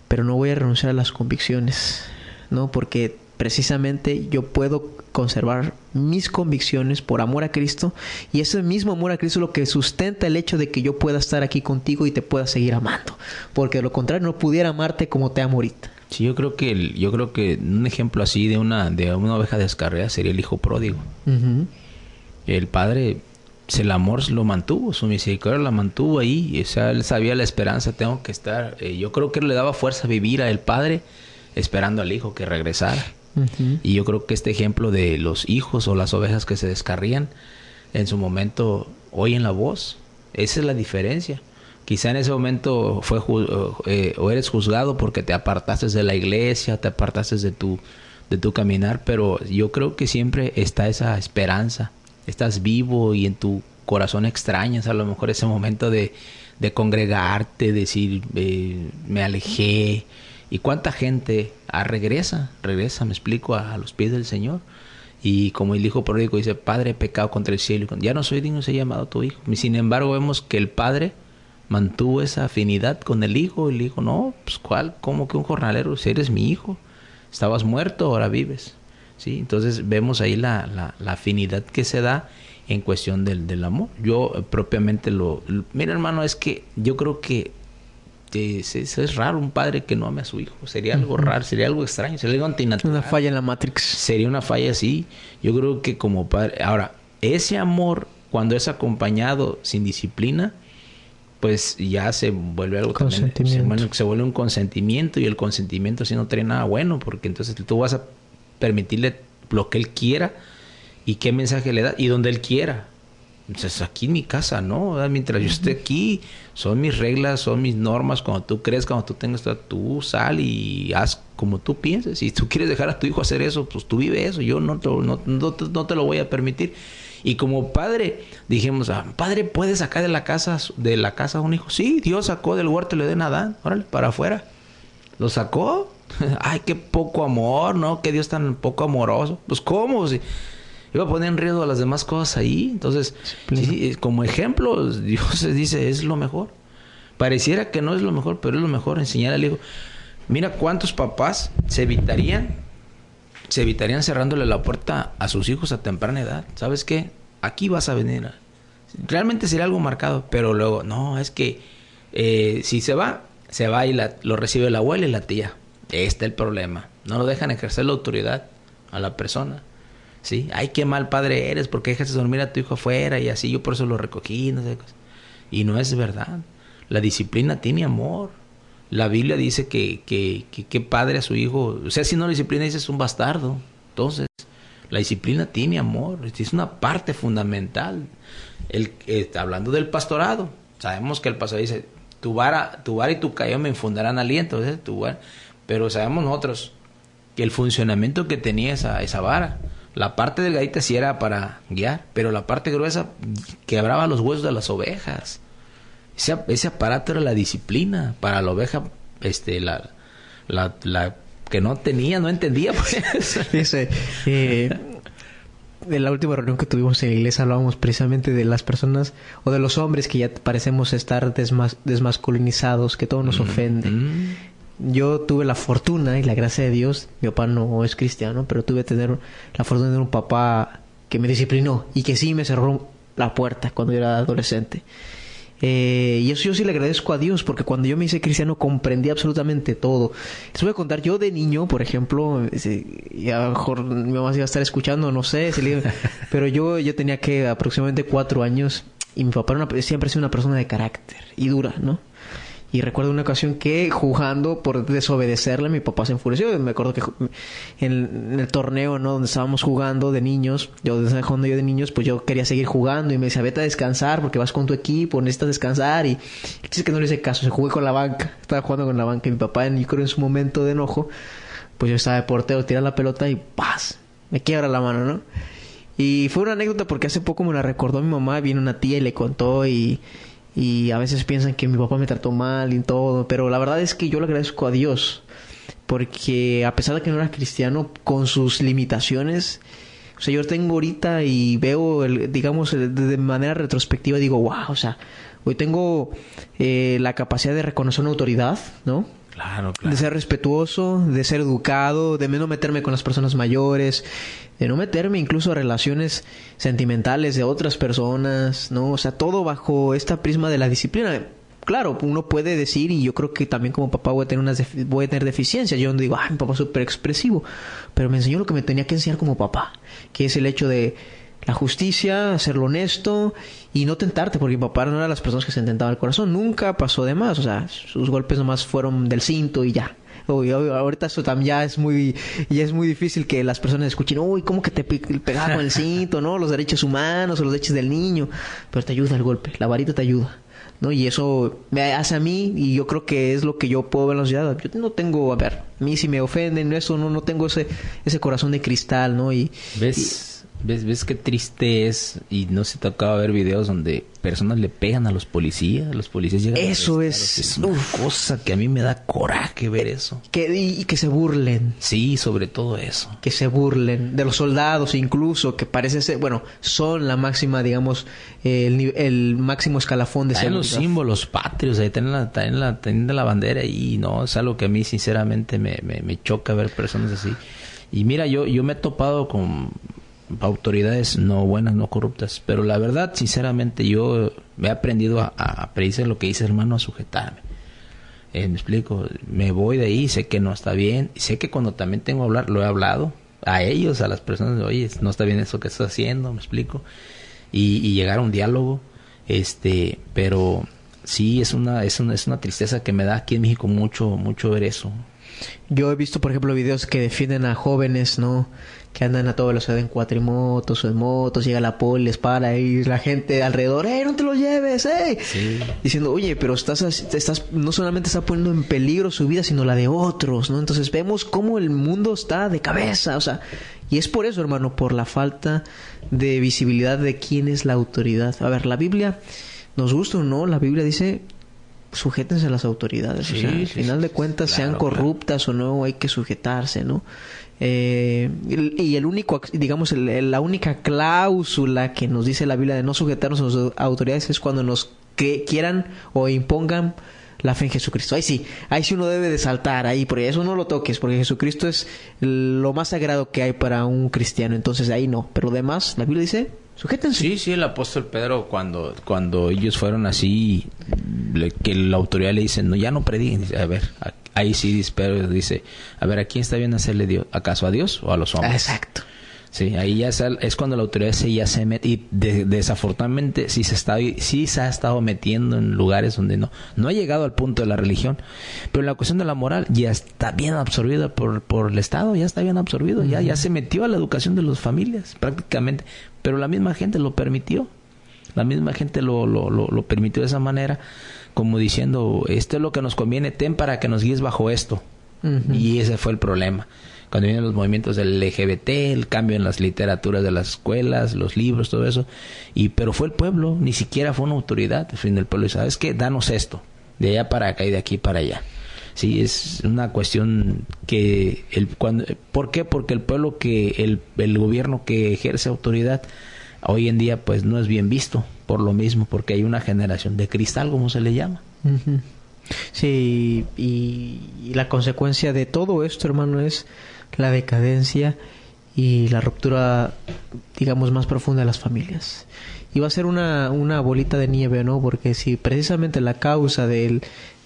Pero no voy a renunciar a las convicciones, ¿no? Porque precisamente yo puedo conservar mis convicciones por amor a Cristo, y ese mismo amor a Cristo es lo que sustenta el hecho de que yo pueda estar aquí contigo y te pueda seguir amando, porque de lo contrario no pudiera amarte como te amo ahorita. Sí, yo creo que un ejemplo así de una oveja descarriada sería el hijo pródigo. Uh-huh. El padre, el amor lo mantuvo, su misericordia la mantuvo ahí, o sea, él sabía la esperanza, tengo que estar. Yo creo que le daba fuerza a vivir al padre esperando al hijo que regresara. Uh-huh. Y yo creo que este ejemplo de los hijos o las ovejas que se descarrían, en su momento oyen la voz. Esa es la diferencia. Quizá en ese momento o eres juzgado porque te apartaste de la iglesia, te apartaste de tu caminar, pero yo creo que siempre está esa esperanza. Estás vivo y en tu corazón extrañas a lo mejor ese momento de congregarte, decir, me alejé. ¿Y cuánta gente regresa, me explico, a los pies del Señor? Y como el hijo pródigo dice, Padre, he pecado contra el cielo, ya no soy digno de ser llamado tu hijo. Y sin embargo vemos que el padre mantuvo esa afinidad con el hijo. Y le dijo, no, pues ¿cuál? ¿Cómo que un jornalero? Si eres mi hijo, estabas muerto, ahora vives. ¿Sí? Entonces vemos ahí la afinidad que se da en cuestión del amor. Yo propiamente mira, hermano, es que yo creo que es raro un padre que no ame a su hijo. Sería algo raro, sería algo extraño, sería algo antinatural. Una falla en la Matrix. Sería una falla así. Yo creo que como padre... Ahora, ese amor, cuando es acompañado sin disciplina, pues ya se vuelve algo también, se vuelve un consentimiento, y el consentimiento sí no trae nada bueno, porque entonces tú vas a permitirle lo que él quiera y qué mensaje le da y donde él quiera. Entonces aquí en mi casa, ¿no? Mientras yo esté aquí, son mis reglas, son mis normas. Cuando tú crees, cuando tú tengas, tú sal y haz como tú pienses. Si tú quieres dejar a tu hijo hacer eso, pues tú vive eso. Yo no te lo voy a permitir. Y como padre, dijimos, padre, ¿puede sacar de la casa a un hijo? Sí, Dios sacó del huerto de Adán, órale, para afuera. ¿Lo sacó? Ay, qué poco amor, ¿no? Qué Dios tan poco amoroso. Pues, ¿cómo? Si iba a poner en riesgo a las demás cosas ahí. Entonces, sí, como ejemplo, Dios dice, es lo mejor. Pareciera que no es lo mejor, pero es lo mejor enseñar al hijo. Mira cuántos papás se evitarían cerrándole la puerta a sus hijos a temprana edad. ¿Sabes qué? Aquí vas a venir. Realmente sería algo marcado, pero luego, no, es que si se va y lo recibe la abuela y la tía. Este es el problema. No lo dejan ejercer la autoridad a la persona. ¿Sí? Ay, qué mal padre eres, porque dejas dormir a tu hijo afuera y así, yo por eso lo recogí, no sé. Y no es verdad. La disciplina tiene amor. La Biblia dice que padre a su hijo, o sea, si no lo disciplina, dice es un bastardo. Entonces, la disciplina tiene amor, es una parte fundamental. Hablando del pastorado, sabemos que el pastor dice, tu vara y tu cayón me infundarán aliento, ¿sí? Pero sabemos nosotros que el funcionamiento que tenía esa vara, la parte delgadita sí era para guiar, pero la parte gruesa quebraba los huesos de las ovejas. Ese aparato era la disciplina para la oveja, la que no entendía. Pues. En la última reunión que tuvimos en la iglesia hablábamos precisamente de las personas o de los hombres que ya parecemos estar desmasculinizados, que todo nos ofende. Yo tuve la fortuna y la gracia de Dios, mi papá no es cristiano, pero tuve que tener la fortuna de tener un papá que me disciplinó y que sí me cerró la puerta cuando yo era adolescente. Y eso yo sí le agradezco a Dios, porque cuando yo me hice cristiano comprendí absolutamente todo. Les voy a contar, yo de niño, por ejemplo, y a lo mejor mi mamá se iba a estar escuchando, no sé, pero yo tenía que aproximadamente 4 años y mi papá siempre ha sido una persona de carácter y dura, ¿no? Y recuerdo una ocasión que jugando por desobedecerle, mi papá se enfureció. Me acuerdo que en el torneo, ¿no? Donde estábamos jugando de niños, pues yo quería seguir jugando y me decía, vete a descansar porque vas con tu equipo, necesitas descansar. Y dice que no le hice caso, se jugué con la banca, estaba jugando con la banca. Y mi papá, yo creo en su momento de enojo, pues yo estaba de portero, tira la pelota y ¡paz! Me quiebra la mano, ¿no? Y fue una anécdota porque hace poco me la recordó mi mamá, vino una tía y le contó y a veces piensan que mi papá me trató mal y todo, pero la verdad es que yo le agradezco a Dios, porque a pesar de que no era cristiano, con sus limitaciones, o sea, yo tengo ahorita y veo, de manera retrospectiva, digo, wow, o sea, hoy tengo la capacidad de reconocer una autoridad, ¿no? Claro. De ser respetuoso, de ser educado, de no meterme con las personas mayores, de no meterme incluso a relaciones sentimentales de otras personas, ¿no? O sea, todo bajo esta prisma de la disciplina. Claro, uno puede decir, y yo creo que también como papá voy a tener deficiencias. Yo no digo, mi papá es súper expresivo, pero me enseñó lo que me tenía que enseñar como papá, que es el hecho de la justicia, serlo honesto y no tentarte, porque mi papá no era de las personas que se tentaba el corazón, nunca pasó de más, o sea, sus golpes nomás fueron del cinto y ya. Ahorita eso también ya es muy difícil que las personas escuchen, uy, ¿cómo que te pegaba con el cinto? ¿No? Los derechos humanos o los derechos del niño. Pero te ayuda el golpe, la varita te ayuda, ¿no? Y eso me hace a mí, y yo creo que es lo que yo puedo ver en la sociedad. Yo no tengo, a mí si me ofenden, eso no tengo ese corazón de cristal, ¿no? ¿Ves qué triste es? Y no se tocaba ver videos donde personas le pegan a los policías llegan eso a es una cosa que a mí me da coraje ver eso. Y que se burlen. Sí, sobre todo eso. Que se burlen de los soldados incluso, que parece ser, son la máxima, digamos, el máximo escalafón de seguridad. Los símbolos patrios, ahí tienen la bandera y no, es algo que a mí sinceramente me choca ver personas así. Y mira, yo me he topado con autoridades no buenas, no corruptas, pero la verdad, sinceramente, yo he aprendido a predicar lo que dice hermano, a sujetarme. Me explico, me voy de ahí, sé que no está bien, y sé que cuando también tengo que hablar, lo he hablado a ellos, a las personas, oye, no está bien eso que estás haciendo, me explico. y llegar a un diálogo, pero sí es una tristeza que me da aquí en México mucho ver eso. Yo he visto, por ejemplo, videos que defienden a jóvenes, ¿no? Que andan a toda velocidad en cuatrimotos o en motos, llega la poli, les para y la gente alrededor, no te lo lleves, Sí. Diciendo, oye, pero no solamente está poniendo en peligro su vida, sino la de otros, ¿no? Entonces vemos cómo el mundo está de cabeza, o sea, y es por eso, hermano, por la falta de visibilidad de quién es la autoridad. A ver, la Biblia, nos gusta o no, la Biblia dice, sujétense a las autoridades, sí, o sea, al sí, final de cuentas, claro, sean corruptas o no, hay que sujetarse, ¿no? Y el único, digamos, la única cláusula que nos dice la Biblia de no sujetarnos a las autoridades es cuando nos quieran o impongan la fe en Jesucristo. Ahí sí uno debe de saltar ahí, porque eso no lo toques, porque Jesucristo es lo más sagrado que hay para un cristiano, entonces ahí no, pero demás, la Biblia dice, sujétense. Sí, el apóstol Pedro, cuando ellos fueron así, que la autoridad le dice, no, ya no prediquen, dice, a ver, ahí sí Pedro dice, a ver, ¿a quién está bien hacerle Dios? ¿Acaso a Dios o a los hombres? Exacto. Sí, ahí ya es cuando la autoridad ya se mete, y desafortunadamente sí se ha estado metiendo en lugares donde no ha llegado al punto de la religión, pero la cuestión de la moral ya está bien absorbida por el Estado, ya está bien absorbido, uh-huh. ya se metió a la educación de las familias prácticamente, pero la misma gente lo permitió, lo permitió de esa manera, como diciendo, esto es lo que nos conviene, ten para que nos guíes bajo esto, uh-huh. Y ese fue el problema. Cuando vienen los movimientos del LGBT, el cambio en las literaturas de las escuelas, los libros, todo eso. Pero fue el pueblo, ni siquiera fue una autoridad. El fin del pueblo, ¿sabes qué? Danos esto, de allá para acá y de aquí para allá. Sí, es una cuestión que... ¿Por qué? Porque el pueblo, el gobierno que ejerce autoridad, hoy en día pues no es bien visto, por lo mismo, porque hay una generación de cristal, como se le llama. Uh-huh. Sí, y la consecuencia de todo esto, hermano, es la decadencia y la ruptura, digamos, más profunda de las familias. Y va a ser una bolita de nieve, ¿no? Porque si precisamente la causa de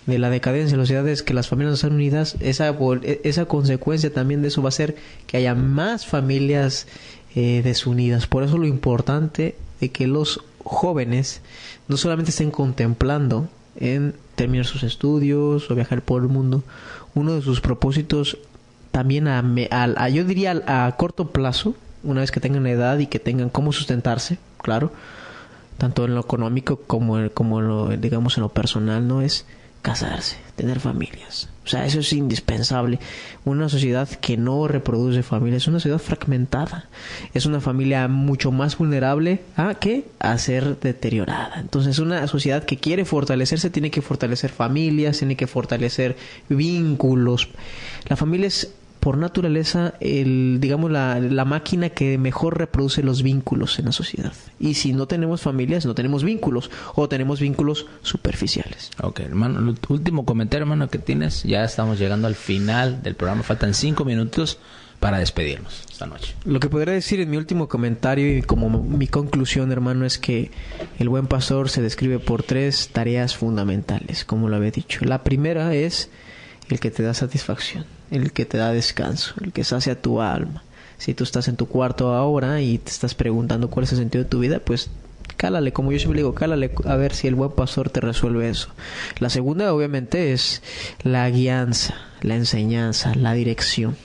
la decadencia de la sociedad es que las familias no están unidas, esa consecuencia también de eso va a ser que haya más familias desunidas. Por eso lo importante de que los jóvenes no solamente estén contemplando en terminar sus estudios o viajar por el mundo, uno de sus propósitos también yo diría a corto plazo, una vez que tengan edad y que tengan cómo sustentarse, claro, tanto en lo económico como en lo, digamos, en lo personal, no es casarse, tener familias. O sea, eso es indispensable. Una sociedad que no reproduce familias es una sociedad fragmentada. Es una familia mucho más vulnerable a ser deteriorada. Entonces, una sociedad que quiere fortalecerse tiene que fortalecer familias, tiene que fortalecer vínculos. La familia es, por naturaleza, digamos, la máquina que mejor reproduce los vínculos en la sociedad. Y si no tenemos familias, no tenemos vínculos, o tenemos vínculos superficiales. Ok, hermano, el último comentario, hermano, que tienes. Ya estamos llegando al final del programa. Faltan 5 minutos para despedirnos esta noche. Lo que podría decir en mi último comentario y como mi conclusión, hermano, es que el buen pastor se describe por 3 tareas fundamentales, como lo había dicho. La primera es el que te da satisfacción, el que te da descanso, el que sacia tu alma. Si tú estás en tu cuarto ahora y te estás preguntando cuál es el sentido de tu vida, pues cálale, como yo siempre digo, cálale a ver si el buen pastor te resuelve eso. La segunda, obviamente, es la guianza, la enseñanza, la dirección.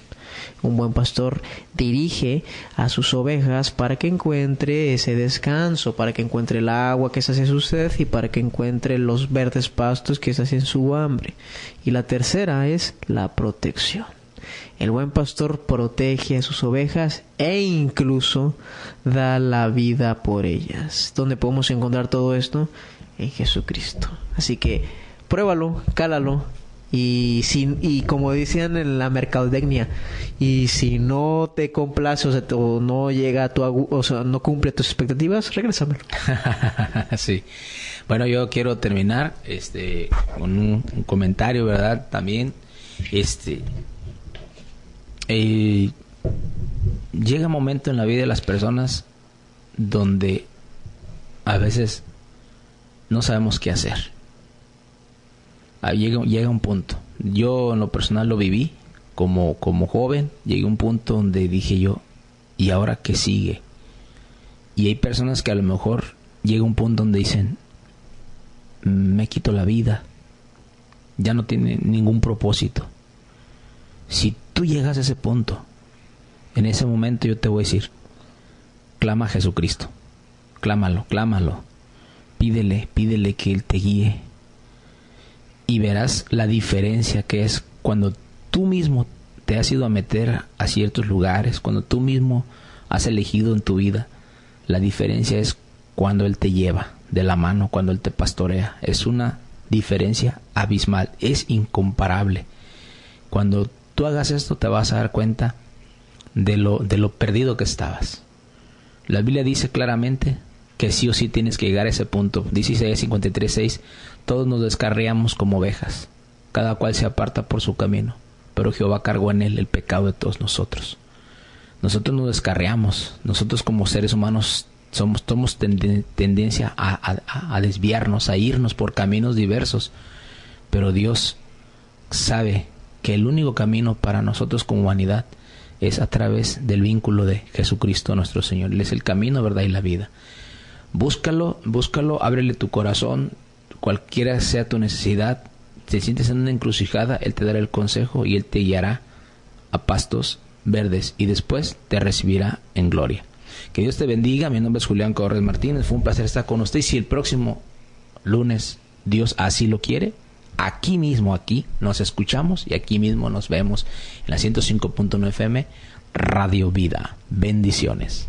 Un buen pastor dirige a sus ovejas para que encuentre ese descanso, para que encuentre el agua que sacia su sed y para que encuentre los verdes pastos que sacien su hambre. Y la tercera es la protección. El buen pastor protege a sus ovejas e incluso da la vida por ellas. ¿Dónde podemos encontrar todo esto? En Jesucristo. Así que pruébalo, cálalo. Y como decían en la mercadotecnia, y si no te complace o no llega a no cumple tus expectativas, regrésamelo. Sí. Bueno, yo quiero terminar con un comentario, ¿verdad? También llega un momento en la vida de las personas donde a veces no sabemos qué hacer. Llega un punto. Yo en lo personal lo viví como joven. Llegué a un punto donde dije yo, ¿y ahora qué sigue? Y hay personas que a lo mejor llega un punto donde dicen, me quito la vida, ya no tiene ningún propósito. Si tú llegas a ese punto, en ese momento yo te voy a decir, clama a Jesucristo, clámalo, pídele que Él te guíe, y verás la diferencia que es cuando tú mismo te has ido a meter a ciertos lugares, cuando tú mismo has elegido en tu vida. La diferencia es cuando Él te lleva de la mano, cuando Él te pastorea. Es una diferencia abismal, es incomparable. Cuando tú hagas esto te vas a dar cuenta de lo perdido que estabas. La Biblia dice claramente que sí o sí tienes que llegar a ese punto. Dice Isaías 53:6, todos nos descarriamos como ovejas, cada cual se aparta por su camino, pero Jehová cargó en él el pecado de todos nosotros. Nosotros nos descarriamos, nosotros como seres humanos somos tendencia a desviarnos, a irnos por caminos diversos, pero Dios sabe que el único camino para nosotros como humanidad es a través del vínculo de Jesucristo nuestro Señor. Él es el camino, verdad y la vida. Búscalo, ábrele tu corazón, cualquiera sea tu necesidad. Te sientes en una encrucijada, Él te dará el consejo y Él te guiará a pastos verdes y después te recibirá en gloria. Que Dios te bendiga. Mi nombre es Julián Corres Martínez. Fue un placer estar con usted. Y si el próximo lunes Dios así lo quiere, aquí mismo, aquí nos escuchamos y aquí mismo nos vemos en la 105.9 FM Radio Vida. Bendiciones.